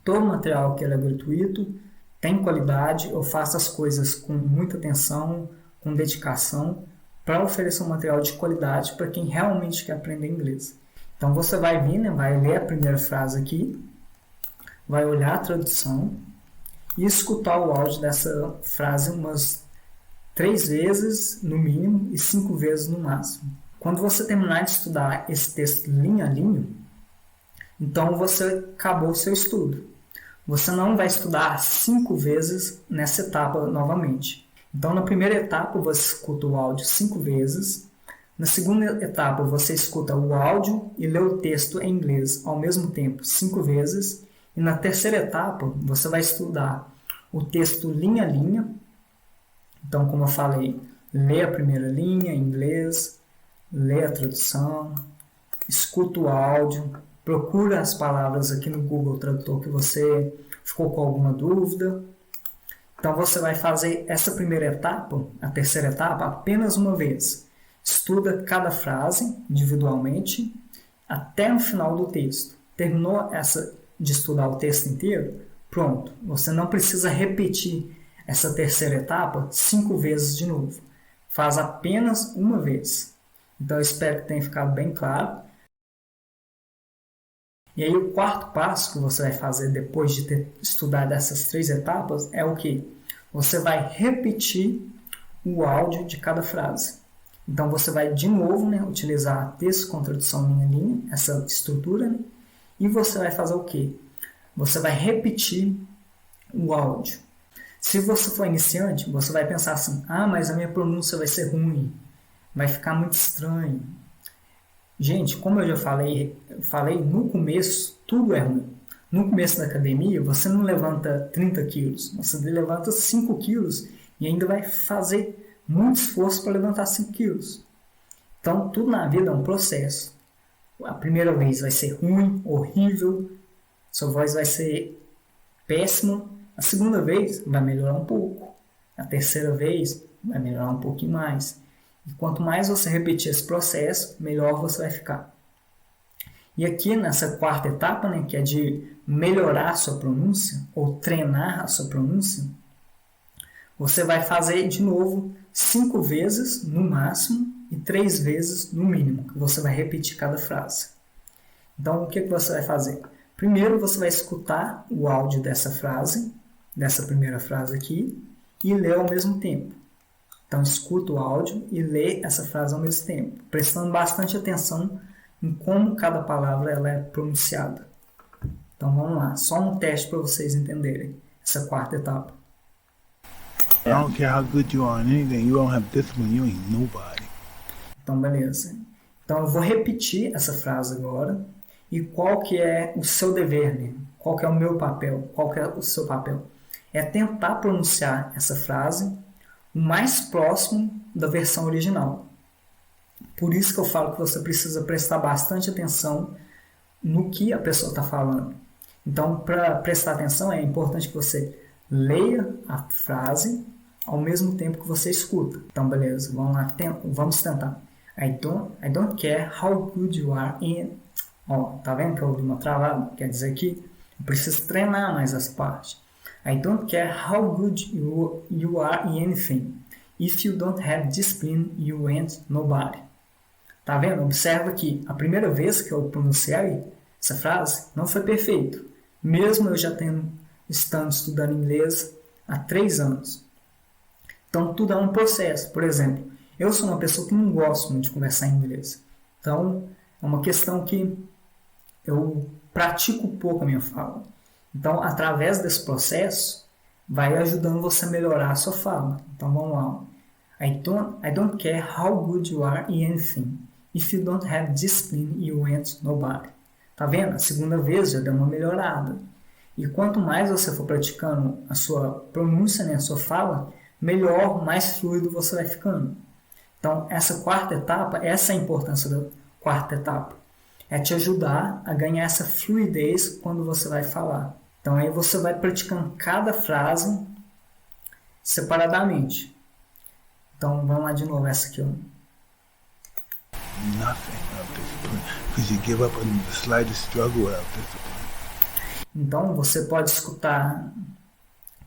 Todo o material que é gratuito, tem qualidade, eu faço as coisas com muita atenção, com dedicação, para oferecer um material de qualidade para quem realmente quer aprender inglês. Então você vai vir, né, vai ler a primeira frase aqui, vai olhar a tradução e escutar o áudio dessa frase umas 3 vezes no mínimo e 5 vezes no máximo. Quando você terminar de estudar esse texto linha a linha, então você acabou o seu estudo. Você não vai estudar 5 vezes nessa etapa novamente. Então, na primeira etapa, você escuta o áudio 5 vezes. Na segunda etapa, você escuta o áudio e lê o texto em inglês ao mesmo tempo 5 vezes. E na terceira etapa, você vai estudar o texto linha a linha. Então, como eu falei, lê a primeira linha em inglês, lê a tradução, escuta o áudio, procura as palavras aqui no Google Tradutor que você ficou com alguma dúvida. Então você vai fazer essa primeira etapa, a terceira etapa, apenas uma vez. Estuda cada frase individualmente até o final do texto. Terminou de estudar o texto inteiro? Pronto. Você não precisa repetir essa terceira etapa 5 vezes de novo. Faz apenas uma vez. Então eu espero que tenha ficado bem claro. E aí o quarto passo que você vai fazer depois de ter estudado essas 3 etapas é o que? Você vai repetir o áudio de cada frase. Então você vai de novo, né, utilizar texto com tradução linha a linha, essa estrutura, né, e você vai fazer o que? Você vai repetir o áudio. Se você for iniciante, você vai pensar assim, mas a minha pronúncia vai ser ruim, vai ficar muito estranho. Gente, como eu já falei no começo, tudo é ruim. No começo da academia, você não levanta 30 quilos, você levanta 5 quilos e ainda vai fazer muito esforço para levantar 5 quilos. Então, tudo na vida é um processo. A primeira vez vai ser ruim, horrível, sua voz vai ser péssima. A segunda vez vai melhorar um pouco. A terceira vez vai melhorar um pouquinho mais. E quanto mais você repetir esse processo, melhor você vai ficar. E aqui nessa quarta etapa, né, que é de melhorar a sua pronúncia ou treinar a sua pronúncia, você vai fazer de novo 5 vezes no máximo e 3 vezes no mínimo, que você vai repetir cada frase. Então, o que você vai fazer? Primeiro, você vai escutar o áudio dessa frase, dessa primeira frase aqui, e ler ao mesmo tempo. Então, escuta o áudio e lê essa frase ao mesmo tempo, prestando bastante atenção em como cada palavra ela é pronunciada. Então, vamos lá. Só um teste para vocês entenderem essa quarta etapa. I don't care how good you are in anything, you don't have discipline, you ain't nobody. Então, beleza. Então, eu vou repetir essa frase agora. E qual que é o seu dever, né? Qual que é o meu papel? Qual que é o seu papel? É tentar pronunciar essa frase o mais próximo da versão original. Por isso que eu falo que você precisa prestar bastante atenção no que a pessoa está falando. Então, para prestar atenção, é importante que você leia a frase ao mesmo tempo que você escuta. Então, beleza, vamos lá, vamos tentar. I don't care how good you are in... Ó, tá vendo que eu dei uma travada? Quer dizer que eu preciso treinar mais essa parte. I don't care how good you are in anything. If you don't have discipline, you ain't nobody. Tá vendo? Observa que a primeira vez que eu pronunciei essa frase não foi perfeito. Mesmo eu já estando estudando inglês há 3 anos. Então, tudo é um processo. Por exemplo, eu sou uma pessoa que não gosto muito de conversar em inglês. Então, é uma questão que eu pratico pouco a minha fala. Então, através desse processo, vai ajudando você a melhorar a sua fala. Então, vamos lá. I don't care how good you are in anything. If you don't have discipline, you ain't nobody. Tá vendo? A segunda vez já deu uma melhorada. E quanto mais você for praticando a sua pronúncia, né, a sua fala, melhor, mais fluido você vai ficando. Então, essa quarta etapa, essa é a importância da quarta etapa. É te ajudar a ganhar essa fluidez quando você vai falar. Então, aí você vai praticando cada frase separadamente. Então, vamos lá de novo, essa aqui. Ó. Nothing without discipline, because you give up on the slightest struggle without discipline. Então, você pode escutar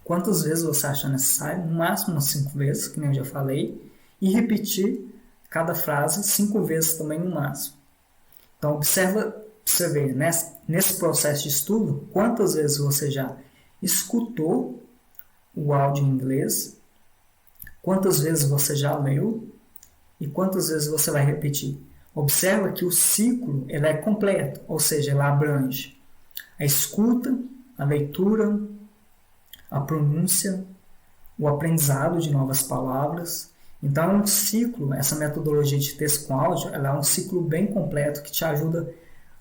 quantas vezes você achar necessário, no máximo 5 vezes, que nem eu já falei, e repetir cada frase 5 vezes também no máximo. Então, observa para você ver, nesse processo de estudo, quantas vezes você já escutou o áudio em inglês, quantas vezes você já leu e quantas vezes você vai repetir. Observa que o ciclo ele é completo, ou seja, ele abrange a escuta, a leitura, a pronúncia, o aprendizado de novas palavras. Então, é um ciclo, essa metodologia de texto com áudio, ela é um ciclo bem completo que te ajuda,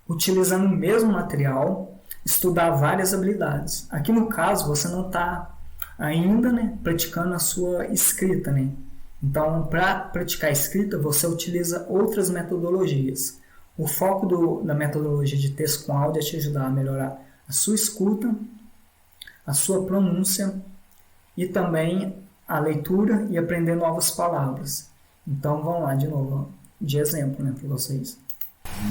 utilizando o mesmo material, estudar várias habilidades. Aqui no caso, você não está ainda, né, praticando a sua escrita. Né? Então, para praticar a escrita, você utiliza outras metodologias. O foco da metodologia de texto com áudio é te ajudar a melhorar a sua escuta, a sua pronúncia e também a leitura e aprender novas palavras. Então, vamos lá de novo, de exemplo, né, para vocês.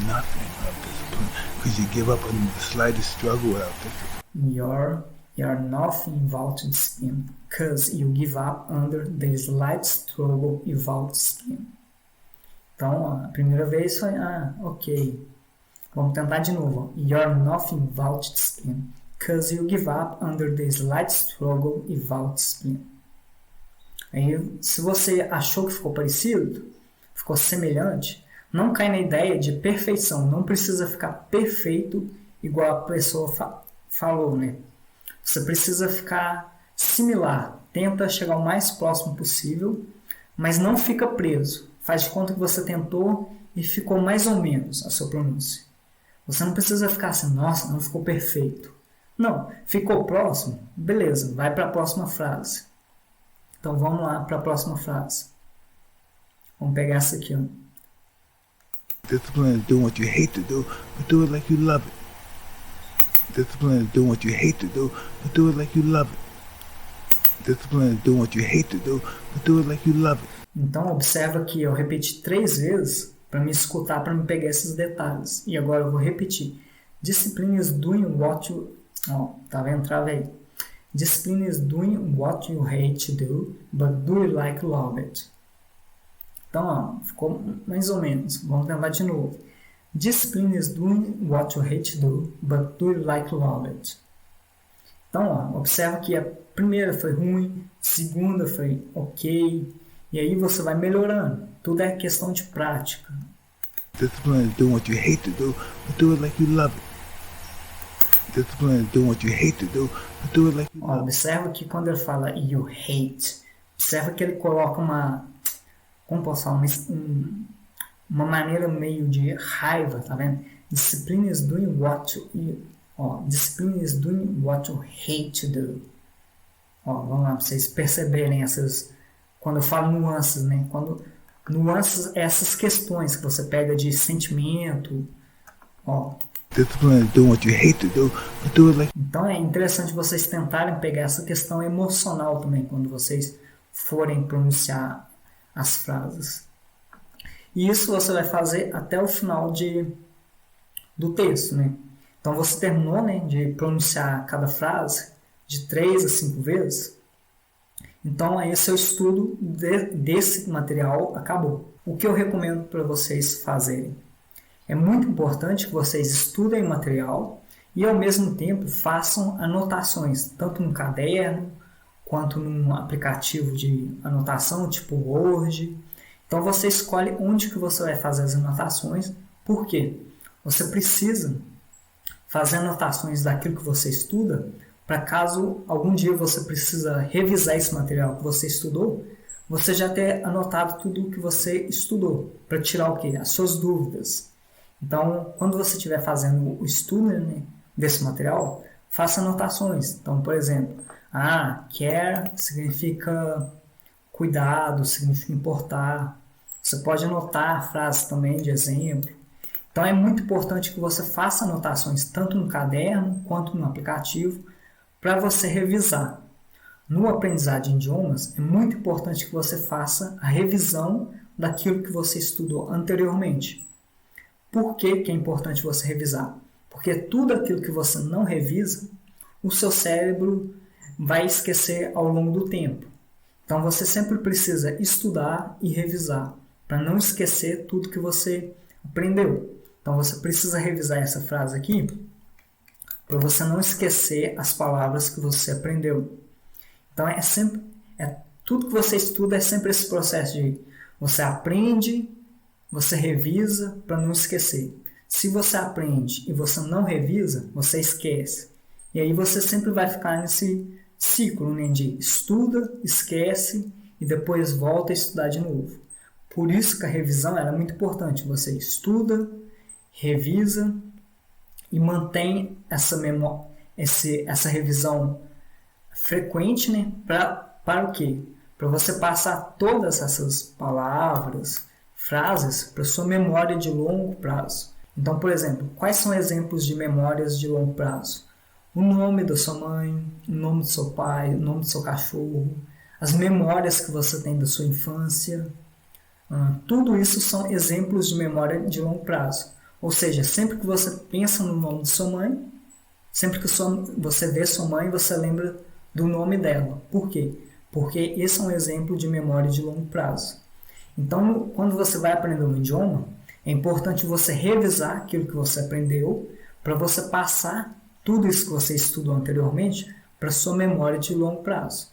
Nothing without discipline, because you give up on the slightest struggle without discipline. You're nothing without discipline, because you give up under the slight struggle without discipline. Então, ó, a primeira vez foi, ok. Vamos tentar de novo. You're nothing without discipline, because you give up under the slight struggle without discipline. Aí, se você achou que ficou parecido, ficou semelhante, não cai na ideia de perfeição. Não precisa ficar perfeito igual a pessoa falou, né? Você precisa ficar similar. Tenta chegar o mais próximo possível, mas não fica preso. Faz de conta que você tentou e ficou mais ou menos a sua pronúncia. Você não precisa ficar assim, nossa, não ficou perfeito. Não, ficou próximo? Beleza, vai para a próxima frase. Então vamos lá para a próxima frase. Vamos pegar essa aqui. Ó. Discipline is doing what you hate to do, but do it like you love it. Discipline is doing what you hate to do, but do it like you love it. Discipline is doing what you hate to do, but do it like you love it. Então observa que eu repeti 3 vezes para me escutar, para me pegar esses detalhes. E agora eu vou repetir. Discipline is doing what you... tá vendo? Travei. Discipline is doing what you hate to do, but do it like you love it. Então, ficou mais ou menos. Vamos tentar de novo. Discipline is doing what you hate to do, but do it like you love it. Então, observa que a primeira foi ruim, a segunda foi ok, e aí você vai melhorando. Tudo é questão de prática. Discipline is doing what you hate to do, but do it like you love it. Discipline is doing what you hate to do, but do it like you love it. Observa que quando ele fala you hate, observa que ele coloca uma, como posso falar, uma maneira meio de raiva, tá vendo? Discipline is doing what you, discipline is doing what you hate to do. Vamos lá, para vocês perceberem essas, quando eu falo nuances, né? Quando nuances, essas questões que você pega de sentimento, Discipline is doing what you hate to do, but do it like... Então é interessante vocês tentarem pegar essa questão emocional também quando vocês forem pronunciar as frases. E isso você vai fazer até o final do texto, né? Então você terminou, né, de pronunciar cada frase de 3 a 5 vezes. Então aí seu estudo desse material acabou. O que eu recomendo para vocês fazerem? É muito importante que vocês estudem o material e ao mesmo tempo façam anotações, tanto no caderno quanto num aplicativo de anotação tipo Word. Então você escolhe onde que você vai fazer as anotações. Por quê? Você precisa fazer anotações daquilo que você estuda para caso algum dia você precisa revisar esse material que você estudou, você já ter anotado tudo o que você estudou, para tirar o quê? As suas dúvidas. Então, quando você estiver fazendo o estudo, né, desse material, faça anotações. Então, por exemplo, care significa cuidado, significa importar. Você pode anotar frases também de exemplo. Então, é muito importante que você faça anotações tanto no caderno quanto no aplicativo para você revisar. No aprendizado de idiomas, é muito importante que você faça a revisão daquilo que você estudou anteriormente. Por que é importante você revisar? Porque tudo aquilo que você não revisa, o seu cérebro vai esquecer ao longo do tempo. Então você sempre precisa estudar e revisar, para não esquecer tudo que você aprendeu. Então você precisa revisar essa frase aqui, para você não esquecer as palavras que você aprendeu. Então tudo que você estuda é sempre esse processo de você aprende, você revisa para não esquecer. Se você aprende e você não revisa, você esquece. E aí você sempre vai ficar nesse ciclo, né, de estuda, esquece e depois volta a estudar de novo. Por isso que a revisão é muito importante. Você estuda, revisa e mantém essa revisão frequente, né, para o quê? Para você passar todas essas palavras, frases para sua memória de longo prazo. Então, por exemplo, quais são exemplos de memórias de longo prazo? O nome da sua mãe, o nome do seu pai, o nome do seu cachorro, as memórias que você tem da sua infância. Tudo isso são exemplos de memória de longo prazo. Ou seja, sempre que você pensa no nome de sua mãe, sempre que você vê sua mãe, você lembra do nome dela. Por quê? Porque esse é um exemplo de memória de longo prazo. Então, quando você vai aprender um idioma, é importante você revisar aquilo que você aprendeu para você passar tudo isso que você estudou anteriormente para sua memória de longo prazo.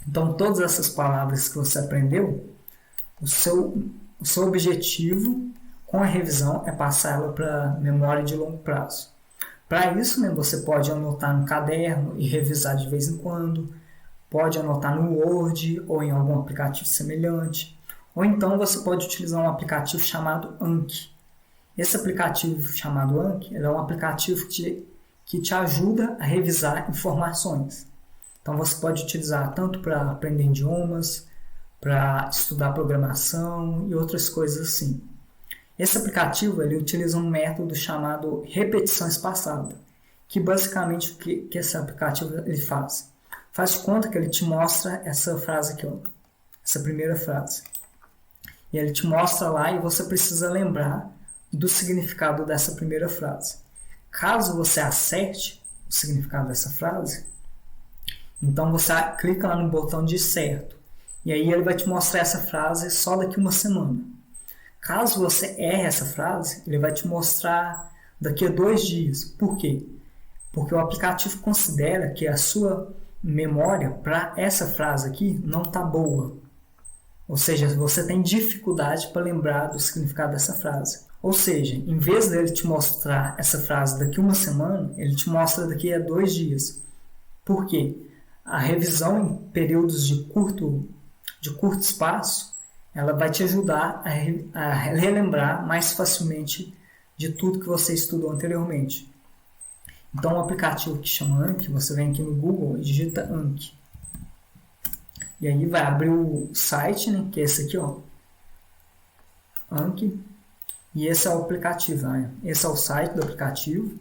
Então, todas essas palavras que você aprendeu, o seu objetivo com a revisão é passar ela para a memória de longo prazo. Para isso, né, você pode anotar no caderno e revisar de vez em quando, pode anotar no Word ou em algum aplicativo semelhante. Ou então você pode utilizar um aplicativo chamado Anki. Esse aplicativo chamado Anki é um aplicativo que te ajuda a revisar informações. Então você pode utilizar tanto para aprender idiomas, para estudar programação e outras coisas assim. Esse aplicativo ele utiliza um método chamado repetição espaçada, que basicamente o que esse aplicativo ele faz? Faz de conta que ele te mostra essa frase aqui, essa primeira frase. E ele te mostra lá e você precisa lembrar do significado dessa primeira frase. Caso você acerte o significado dessa frase, então você clica lá no botão de certo. E aí ele vai te mostrar essa frase só daqui uma semana. Caso você erre essa frase, ele vai te mostrar daqui a 2 dias. Por quê? Porque o aplicativo considera que a sua memória para essa frase aqui não está boa. Ou seja, você tem dificuldade para lembrar do significado dessa frase. Ou seja, em vez dele te mostrar essa frase daqui a uma semana, ele te mostra daqui a 2 dias. Por quê? A revisão em períodos de curto espaço, ela vai te ajudar a relembrar mais facilmente de tudo que você estudou anteriormente. Então, um aplicativo que chama Anki, você vem aqui no Google e digita Anki. E aí vai abrir o site, né, que é esse aqui, ó, Anki. E esse é o aplicativo, né? Esse é o site do aplicativo.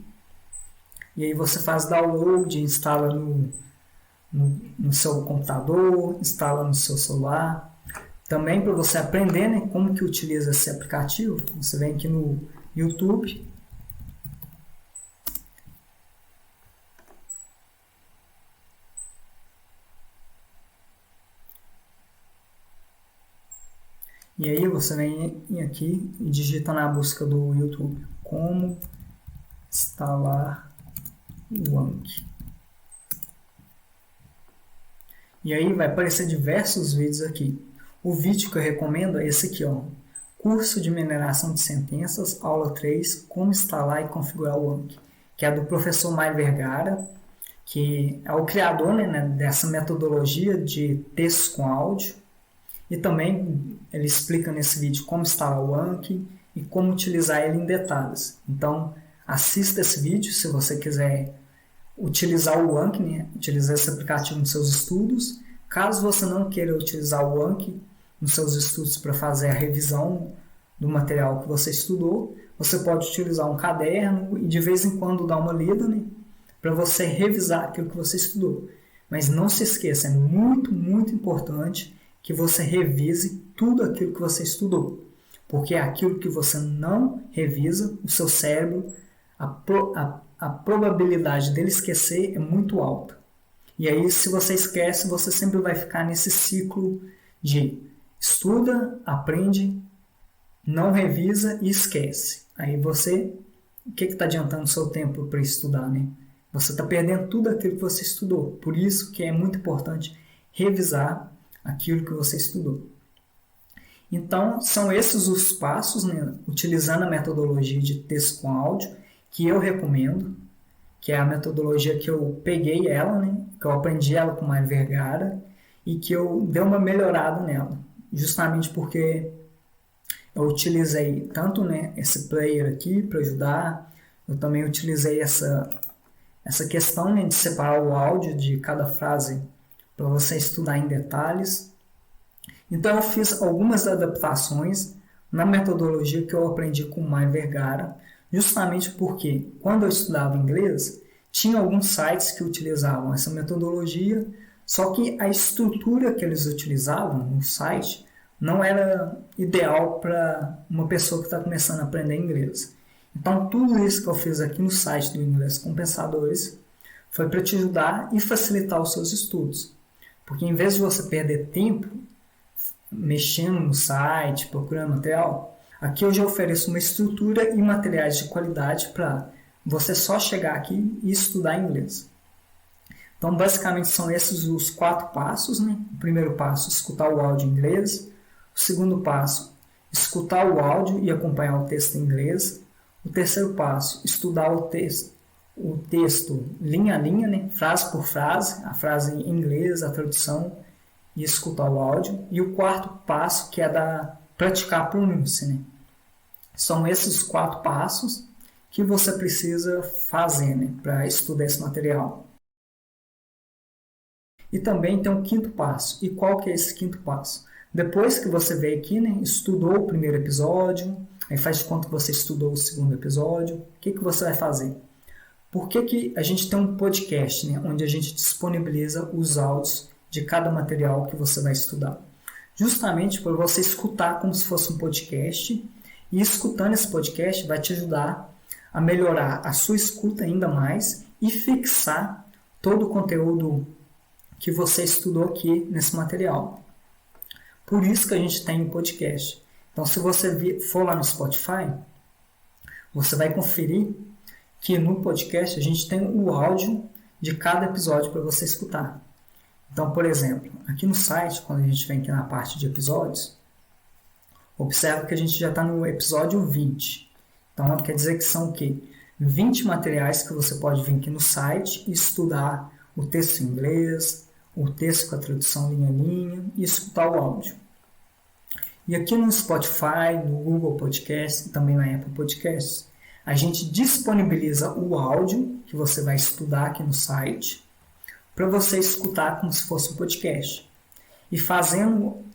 E aí você faz download, instala no seu computador, instala no seu celular. Também para você aprender, né, como que utiliza esse aplicativo, você vem aqui no YouTube. E aí você vem aqui e digita na busca do YouTube como instalar o Anki. E aí vai aparecer diversos vídeos aqui. O vídeo que eu recomendo é esse aqui, ó. Curso de mineração de sentenças, aula 3, como instalar e configurar o Anki, que é do professor Mário Vergara, que é o criador, né, dessa metodologia de texto com áudio. E também ele explica nesse vídeo como instalar o Anki e como utilizar ele em detalhes. Então, assista esse vídeo se você quiser utilizar o Anki, né? Utilizar esse aplicativo nos seus estudos. Caso você não queira utilizar o Anki nos seus estudos para fazer a revisão do material que você estudou, você pode utilizar um caderno e de vez em quando dar uma lida, né? Para você revisar aquilo que você estudou. Mas não se esqueça, é muito, muito importante que você revise tudo aquilo que você estudou. Porque aquilo que você não revisa, o seu cérebro, a probabilidade dele esquecer é muito alta. E aí, se você esquece, você sempre vai ficar nesse ciclo de estuda, aprende, não revisa e esquece. Aí você, o que está adiantando o seu tempo para estudar, né? Você está perdendo tudo aquilo que você estudou. Por isso que é muito importante revisar aquilo que você estudou. Então, são esses os passos, né, utilizando a metodologia de texto com áudio, que eu recomendo, que é a metodologia que eu peguei ela, né, que eu aprendi ela com o Mário Vergara, e que eu dei uma melhorada nela, justamente porque eu utilizei tanto, né, esse player aqui para ajudar, eu também utilizei essa questão, né, de separar o áudio de cada frase para você estudar em detalhes. Então eu fiz algumas adaptações na metodologia que eu aprendi com o Mário Vergara, justamente porque quando eu estudava inglês, tinha alguns sites que utilizavam essa metodologia, só que a estrutura que eles utilizavam no site não era ideal para uma pessoa que está começando a aprender inglês. Então tudo isso que eu fiz aqui no site do Inglês com Pensadores foi para te ajudar e facilitar os seus estudos. Porque em vez de você perder tempo mexendo no site, procurando material, aqui eu já ofereço uma estrutura e materiais de qualidade para você só chegar aqui e estudar inglês. Então, basicamente, são esses os 4 passos, né? O primeiro passo, escutar o áudio em inglês. O segundo passo, escutar o áudio e acompanhar o texto em inglês. O terceiro passo, estudar o texto linha a linha, né? Frase por frase, a frase em inglês, a tradução, e escutar o áudio. E o quarto passo, que é praticar a pronúncia, né? São esses 4 passos que você precisa fazer, né, para estudar esse material. E também tem um 5º passo. E qual que é esse 5º passo? Depois que você veio aqui, né, estudou o primeiro episódio, aí faz de conta que você estudou o segundo episódio, o que você vai fazer? Por que a gente tem um podcast, né, onde a gente disponibiliza os áudios de cada material que você vai estudar? justamente para você escutar como se fosse um podcast, e escutando esse podcast vai te ajudar a melhorar a sua escuta ainda mais e fixar todo o conteúdo que você estudou aqui nesse material. Por isso que a gente tem um podcast. Então, se você for lá no Spotify, você vai conferir que no podcast a gente tem o áudio de cada episódio para você escutar. Então, por exemplo, aqui no site, quando a gente vem aqui na parte de episódios, observa que a gente já está no episódio 20. Então, quer dizer que são o quê? 20 materiais que você pode vir aqui no site e estudar o texto em inglês, o texto com a tradução linha a linha e escutar o áudio. E aqui no Spotify, no Google Podcast e também na Apple Podcasts, a gente disponibiliza o áudio que você vai estudar aqui no site para você escutar como se fosse um podcast. E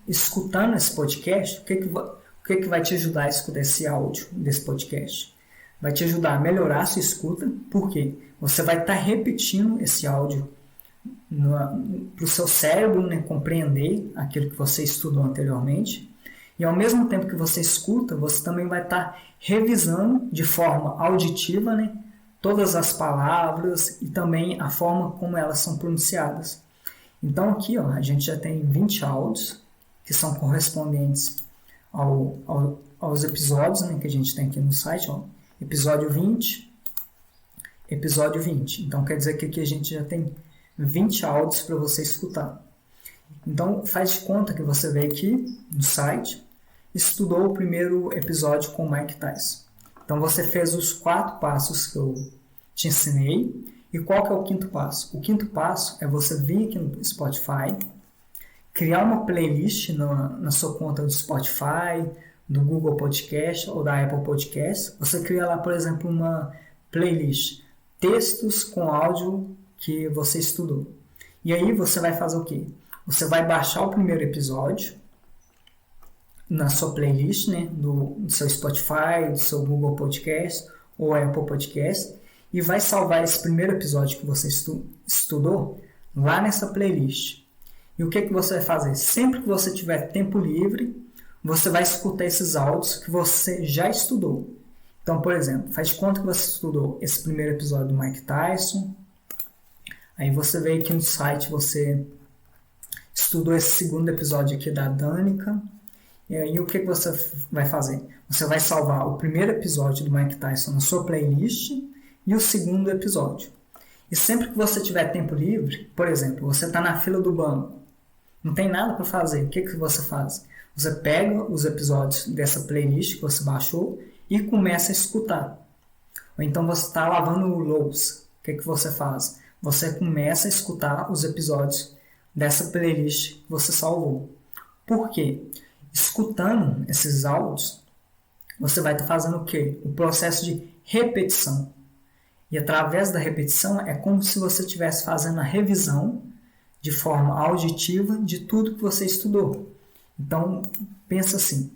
escutando esse podcast, o que vai te ajudar a escutar esse áudio desse podcast? Vai te ajudar a melhorar a sua escuta, porque você vai estar repetindo esse áudio para o seu cérebro, né, compreender aquilo que você estudou anteriormente. E ao mesmo tempo que você escuta, você também vai estar revisando de forma auditiva, né, todas as palavras e também a forma como elas são pronunciadas. Então aqui a gente já tem 20 áudios que são correspondentes aos episódios, né, que a gente tem aqui no site. Episódio 20, episódio 20. Então quer dizer que aqui a gente já tem 20 áudios para você escutar. Então faz de conta que você veio aqui no site, estudou o primeiro episódio com o Mike Tyson. Então você fez os 4 passos que eu te ensinei. E qual que é o quinto passo? O quinto passo é você vir aqui no Spotify, criar uma playlist na sua conta do Spotify, do Google Podcast ou da Apple Podcast. Você cria lá, por exemplo, uma playlist textos com áudio que você estudou. E aí você vai fazer o quê? Você vai baixar o primeiro episódio na sua playlist, né, do seu Spotify, do seu Google Podcast ou Apple Podcast, e vai salvar esse primeiro episódio que você estudou lá nessa playlist. E o que você vai fazer? Sempre que você tiver tempo livre, você vai escutar esses áudios que você já estudou. Então, por exemplo, faz de conta que você estudou esse primeiro episódio do Mike Tyson, aí você veio aqui no site, você estudou esse segundo episódio aqui da Danica. E aí o que você vai fazer? Você vai salvar o primeiro episódio do Mike Tyson na sua playlist e o segundo episódio. E sempre que você tiver tempo livre, por exemplo, você está na fila do banco, não tem nada para fazer, o que você faz? Você pega os episódios dessa playlist que você baixou e começa a escutar. Ou então você está lavando louça, o que você faz? Você começa a escutar os episódios dessa playlist que você salvou. Por quê? Escutando esses áudios, você vai estar fazendo o quê? O processo de repetição. E através da repetição é como se você estivesse fazendo a revisão de forma auditiva de tudo que você estudou. Então, pensa assim,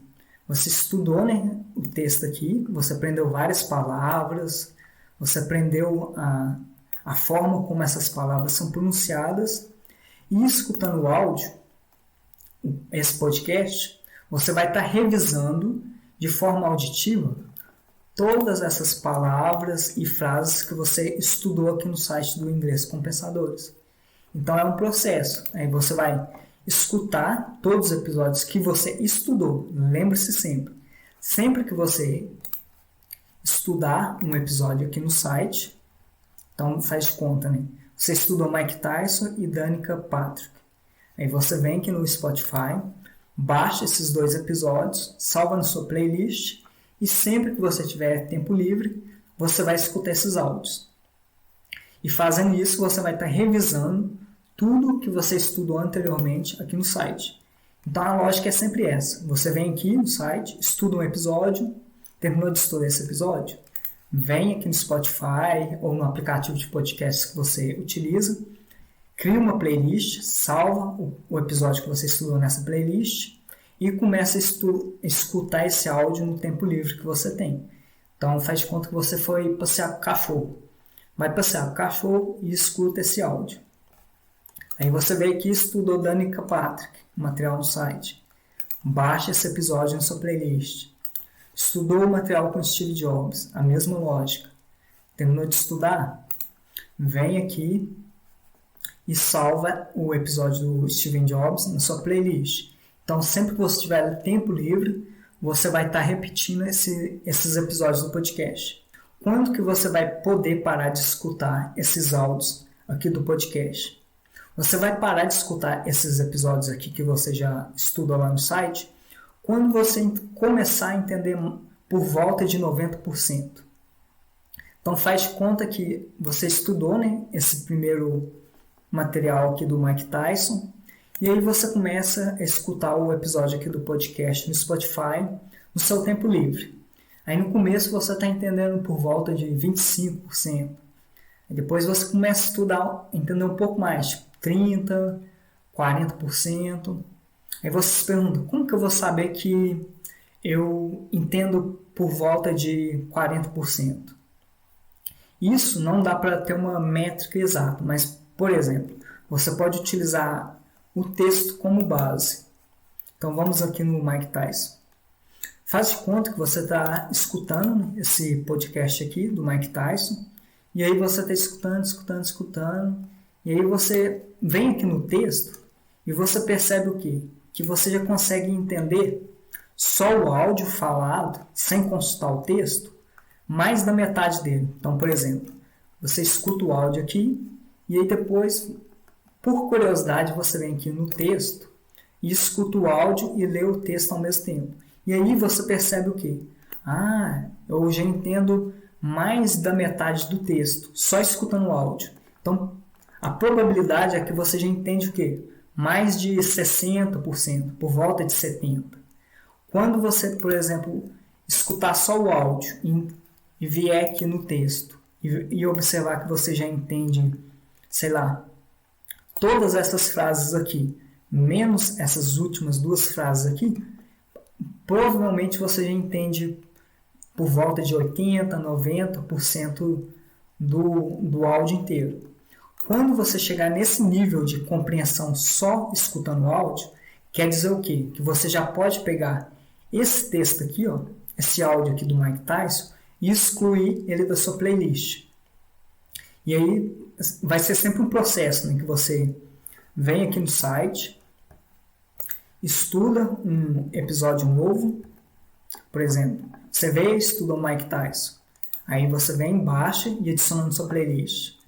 você estudou, né, o texto aqui, você aprendeu várias palavras, você aprendeu a forma como essas palavras são pronunciadas, e escutando o áudio, esse podcast, você vai estar revisando de forma auditiva todas essas palavras e frases que você estudou aqui no site do Inglês com Pensadores. Então é um processo. Aí você vai escutar todos os episódios que você estudou. Lembre-se sempre que você estudar um episódio aqui no site, então faz de conta, né? Você estudou Mike Tyson e Danica Patrick. Aí você vem aqui no Spotify, baixa esses 2 episódios, salva na sua playlist e sempre que você tiver tempo livre, você vai escutar esses áudios. E fazendo isso, você vai estar revisando tudo que você estudou anteriormente aqui no site. Então a lógica é sempre essa. Você vem aqui no site, estuda um episódio, terminou de estudar esse episódio, vem aqui no Spotify ou no aplicativo de podcast que você utiliza, cria uma playlist, salva o episódio que você estudou nessa playlist e começa a escutar esse áudio no tempo livre que você tem. Então faz de conta que você foi passear com o cachorro. Vai passear com o cachorro e escuta esse áudio. Aí você veio aqui e estudou Danica Patrick, material no site. baixa esse episódio na sua playlist. Estudou o material com Steve Jobs, a mesma lógica. Terminou de estudar? Vem aqui e salva o episódio do Steve Jobs na sua playlist. Então, sempre que você tiver tempo livre, você vai estar repetindo esses episódios do podcast. Quando que você vai poder parar de escutar esses áudios aqui do podcast? Você vai parar de escutar esses episódios aqui que você já estudou lá no site quando você começar a entender por volta de 90%. Então faz de conta que você estudou, né, esse primeiro material aqui do Mike Tyson, e aí você começa a escutar o episódio aqui do podcast no Spotify no seu tempo livre. Aí no começo você está entendendo por volta de 25%. E depois você começa a estudar, entender um pouco mais, tipo 30%, 40%. Aí você se pergunta, como que eu vou saber que eu entendo por volta de 40%? Isso não dá para ter uma métrica exata, mas, por exemplo, você pode utilizar o texto como base. Então vamos aqui no Mike Tyson. Faz de conta que você está escutando esse podcast aqui do Mike Tyson, e aí você está escutando, e aí você vem aqui no texto e você percebe o quê? Que você já consegue entender só o áudio falado, sem consultar o texto, mais da metade dele. Então, por exemplo, você escuta o áudio aqui, e aí depois, por curiosidade, você vem aqui no texto e escuta o áudio e lê o texto ao mesmo tempo. E aí você percebe o quê? Eu já entendo mais da metade do texto, só escutando o áudio. Então, a probabilidade é que você já entende o quê? Mais de 60%, por volta de 70%. Quando você, por exemplo, escutar só o áudio e vier aqui no texto e observar que você já entende, sei lá, todas essas frases aqui, menos essas últimas duas frases aqui, provavelmente você já entende por volta de 80%, 90% do áudio inteiro. Quando você chegar nesse nível de compreensão só escutando o áudio, quer dizer o quê? Que você já pode pegar esse texto aqui, ó, esse áudio aqui do Mike Tyson, e excluir ele da sua playlist. E aí vai ser sempre um processo, né, que você vem aqui no site, estuda um episódio novo, por exemplo, você veio e estuda o Mike Tyson, aí você vem, baixa e adiciona na sua playlist.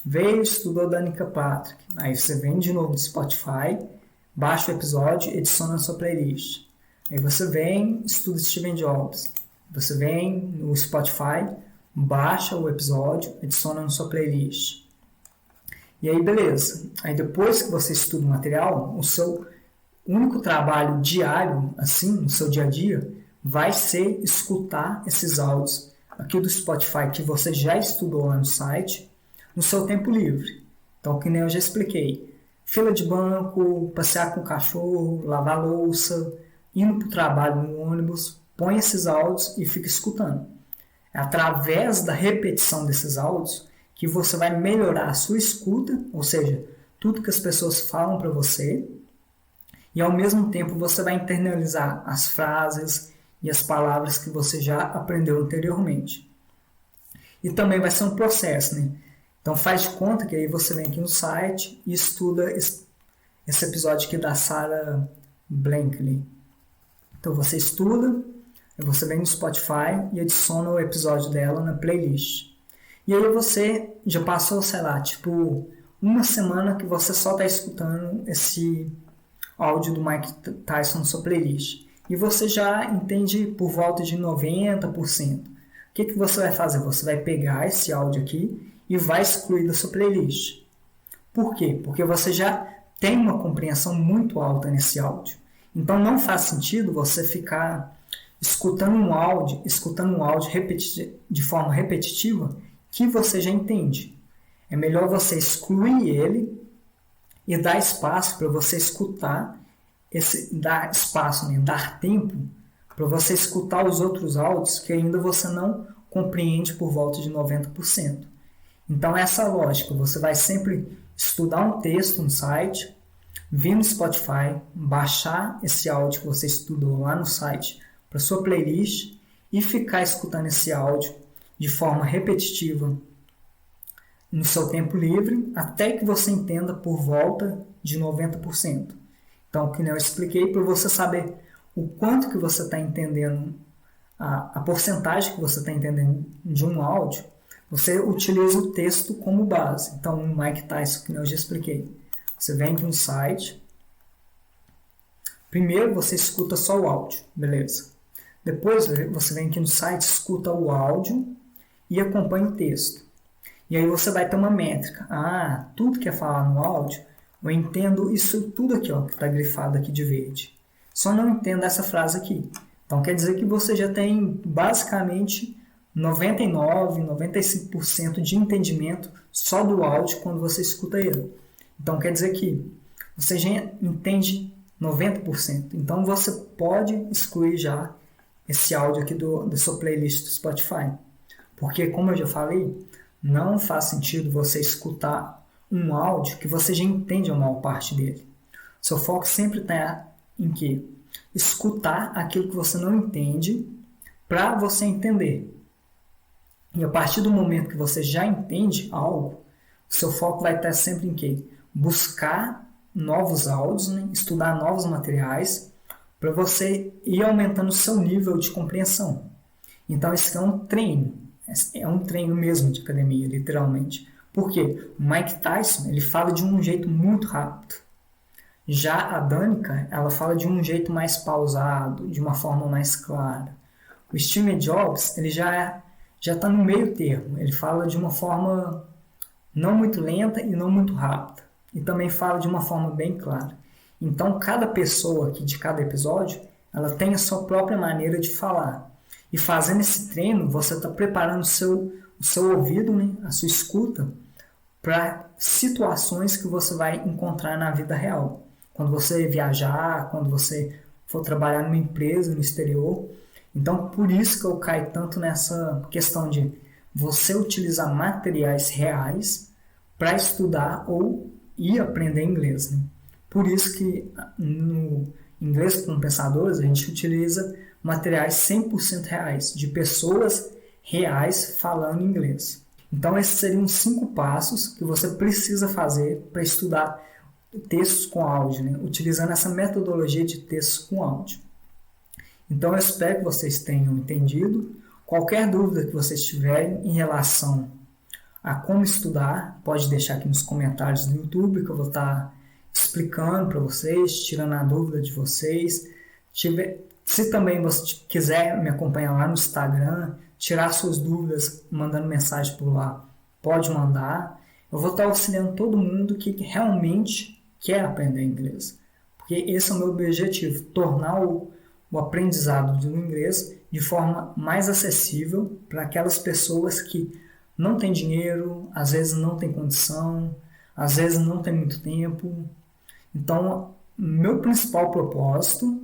Veio e estudou Danica Patrick, aí você vem de novo no Spotify, baixa o episódio e adiciona na sua playlist. Aí você vem, estuda Steve Jobs, você vem no Spotify, baixa o episódio, adiciona na sua playlist. E aí beleza, aí depois que você estuda o material, o seu único trabalho diário, assim, no seu dia a dia, vai ser escutar esses áudios aqui do Spotify que você já estudou lá no site, no seu tempo livre. Então, que nem eu já expliquei, fila de banco, passear com o cachorro, lavar louça, indo para o trabalho no ônibus, põe esses áudios e fica escutando. É através da repetição desses áudios que você vai melhorar a sua escuta, ou seja, tudo que as pessoas falam para você, e ao mesmo tempo você vai internalizar as frases e as palavras que você já aprendeu anteriormente. E também vai ser um processo, né? Então faz de conta que aí você vem aqui no site e estuda esse episódio aqui da Sarah Blankley. Então você estuda, você vem no Spotify e adiciona o episódio dela na playlist. E aí você já passou, sei lá, tipo uma semana que você só está escutando esse áudio do Mike Tyson na sua playlist. E você já entende por volta de 90%. O que você vai fazer? Você vai pegar esse áudio aqui e vai excluir da sua playlist. Por quê? Porque você já tem uma compreensão muito alta nesse áudio. Então não faz sentido você ficar escutando um áudio de forma repetitiva que você já entende. É melhor você excluir ele e dar espaço para você escutar, dar espaço, né? Dar tempo para você escutar os outros áudios que ainda você não compreende por volta de 90%. Então essa lógica, você vai sempre estudar um texto no site, vir no Spotify, baixar esse áudio que você estudou lá no site para sua playlist e ficar escutando esse áudio de forma repetitiva no seu tempo livre até que você entenda por volta de 90%. Então, como eu expliquei, para você saber o quanto que você está entendendo, a porcentagem que você está entendendo de um áudio, você utiliza o texto como base. Então, o Mike Tyson, que eu já expliquei. Você vem aqui no site. Primeiro, você escuta só o áudio, beleza? Depois, você vem aqui no site, escuta o áudio e acompanha o texto. E aí você vai ter uma métrica. Tudo que é falar no áudio, eu entendo isso tudo aqui, ó, que está grifado aqui de verde. Só não entendo essa frase aqui. Então, quer dizer que você já tem basicamente 99%, 95% de entendimento só do áudio quando você escuta ele. Então, quer dizer que você já entende 90%. Então, você pode excluir já esse áudio aqui da sua playlist do Spotify. Porque, como eu já falei, não faz sentido você escutar um áudio que você já entende a maior parte dele. Seu foco sempre está em quê? Escutar aquilo que você não entende para você entender. E a partir do momento que você já entende algo, seu foco vai estar sempre em quê? Buscar novos áudios, né? Estudar novos materiais para você ir aumentando o seu nível de compreensão. Então, isso é um treino. É um treino mesmo de academia, literalmente. Por quê? O Mike Tyson, ele fala de um jeito muito rápido. Já a Danica, ela fala de um jeito mais pausado, de uma forma mais clara. O Steve Jobs, ele já está no meio termo. Ele fala de uma forma não muito lenta e não muito rápida. E também fala de uma forma bem clara. Então, cada pessoa aqui de cada episódio, ela tem a sua própria maneira de falar. E fazendo esse treino, você está preparando o seu ouvido, né, a sua escuta, para situações que você vai encontrar na vida real. Quando você viajar, quando você for trabalhar numa empresa no exterior. Então, por isso que eu caio tanto nessa questão de você utilizar materiais reais para estudar ou ir aprender inglês. Né? Por isso que no Inglês com Pensadores a gente utiliza materiais 100% reais, de pessoas reais falando inglês. Então, esses seriam 5 passos que você precisa fazer para estudar textos com áudio, né? Utilizando essa metodologia de textos com áudio. Então, eu espero que vocês tenham entendido. Qualquer dúvida que vocês tiverem em relação a como estudar, pode deixar aqui nos comentários do YouTube, que eu vou estar explicando para vocês, tirando a dúvida de vocês. Se também você quiser me acompanhar lá no Instagram, tirar suas dúvidas mandando mensagem por lá, pode mandar. Eu vou estar auxiliando todo mundo que realmente quer aprender inglês. Porque esse é o meu objetivo, tornar o aprendizado do inglês de forma mais acessível para aquelas pessoas que não têm dinheiro, às vezes não têm condição, às vezes não têm muito tempo. Então, meu principal propósito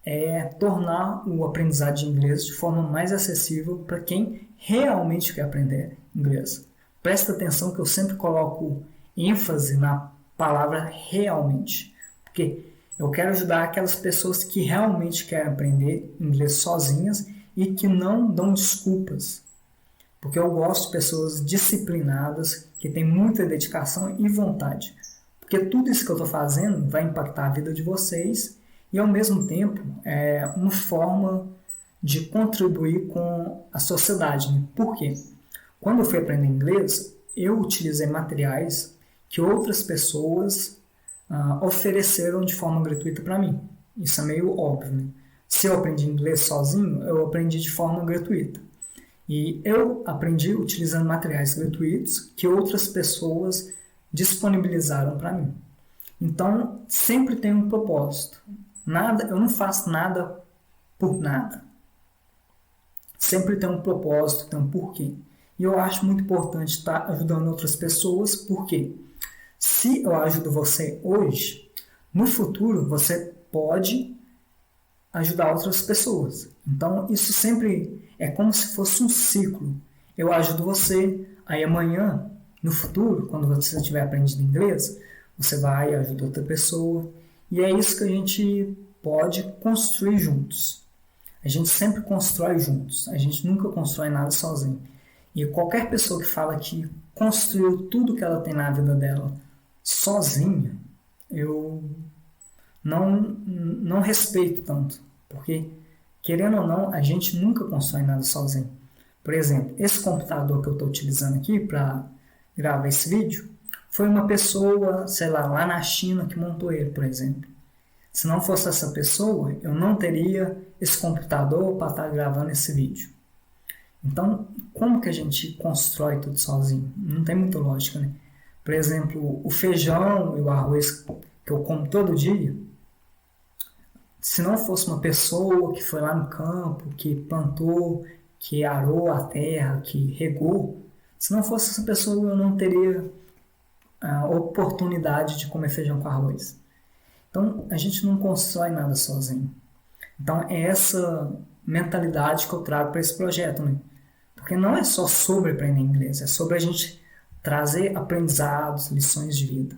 é tornar o aprendizado de inglês de forma mais acessível para quem realmente quer aprender inglês. Presta atenção que eu sempre coloco ênfase na palavra realmente, porque eu quero ajudar aquelas pessoas que realmente querem aprender inglês sozinhas e que não dão desculpas, porque eu gosto de pessoas disciplinadas, que têm muita dedicação e vontade, porque tudo isso que eu estou fazendo vai impactar a vida de vocês e, ao mesmo tempo, é uma forma de contribuir com a sociedade. Né? Por quê? Quando eu fui aprender inglês, eu utilizei materiais que outras pessoas ofereceram de forma gratuita para mim. Isso é meio óbvio. Né? Se eu aprendi inglês sozinho, eu aprendi de forma gratuita. E eu aprendi utilizando materiais gratuitos que outras pessoas disponibilizaram para mim. Então, sempre tem um propósito. Eu não faço nada por nada. Sempre tem um propósito, tem um porquê. E eu acho muito importante estar ajudando outras pessoas, porque se eu ajudo você hoje, no futuro você pode ajudar outras pessoas. Então, isso sempre é como se fosse um ciclo. Eu ajudo você, aí amanhã, no futuro, quando você tiver aprendido inglês, você vai e ajuda outra pessoa. E é isso que a gente pode construir juntos. A gente sempre constrói juntos, a gente nunca constrói nada sozinho. E qualquer pessoa que fala que construiu tudo que ela tem na vida dela sozinha, eu não respeito tanto, porque, querendo ou não, a gente nunca constrói nada sozinho. Por exemplo, esse computador que eu estou utilizando aqui para gravar esse vídeo, foi uma pessoa, sei lá na China que montou ele, por exemplo. Se não fosse essa pessoa, eu não teria esse computador para estar gravando esse vídeo. Então, como que a gente constrói tudo sozinho? Não tem muita lógica, né? Por exemplo, o feijão e o arroz que eu como todo dia, se não fosse uma pessoa que foi lá no campo, que plantou, que arou a terra, que regou, se não fosse essa pessoa, eu não teria a oportunidade de comer feijão com arroz. Então, a gente não constrói nada sozinho. Então, é essa mentalidade que eu trago para esse projeto, né? Porque não é só sobre aprender inglês, é sobre a gente trazer aprendizados, lições de vida.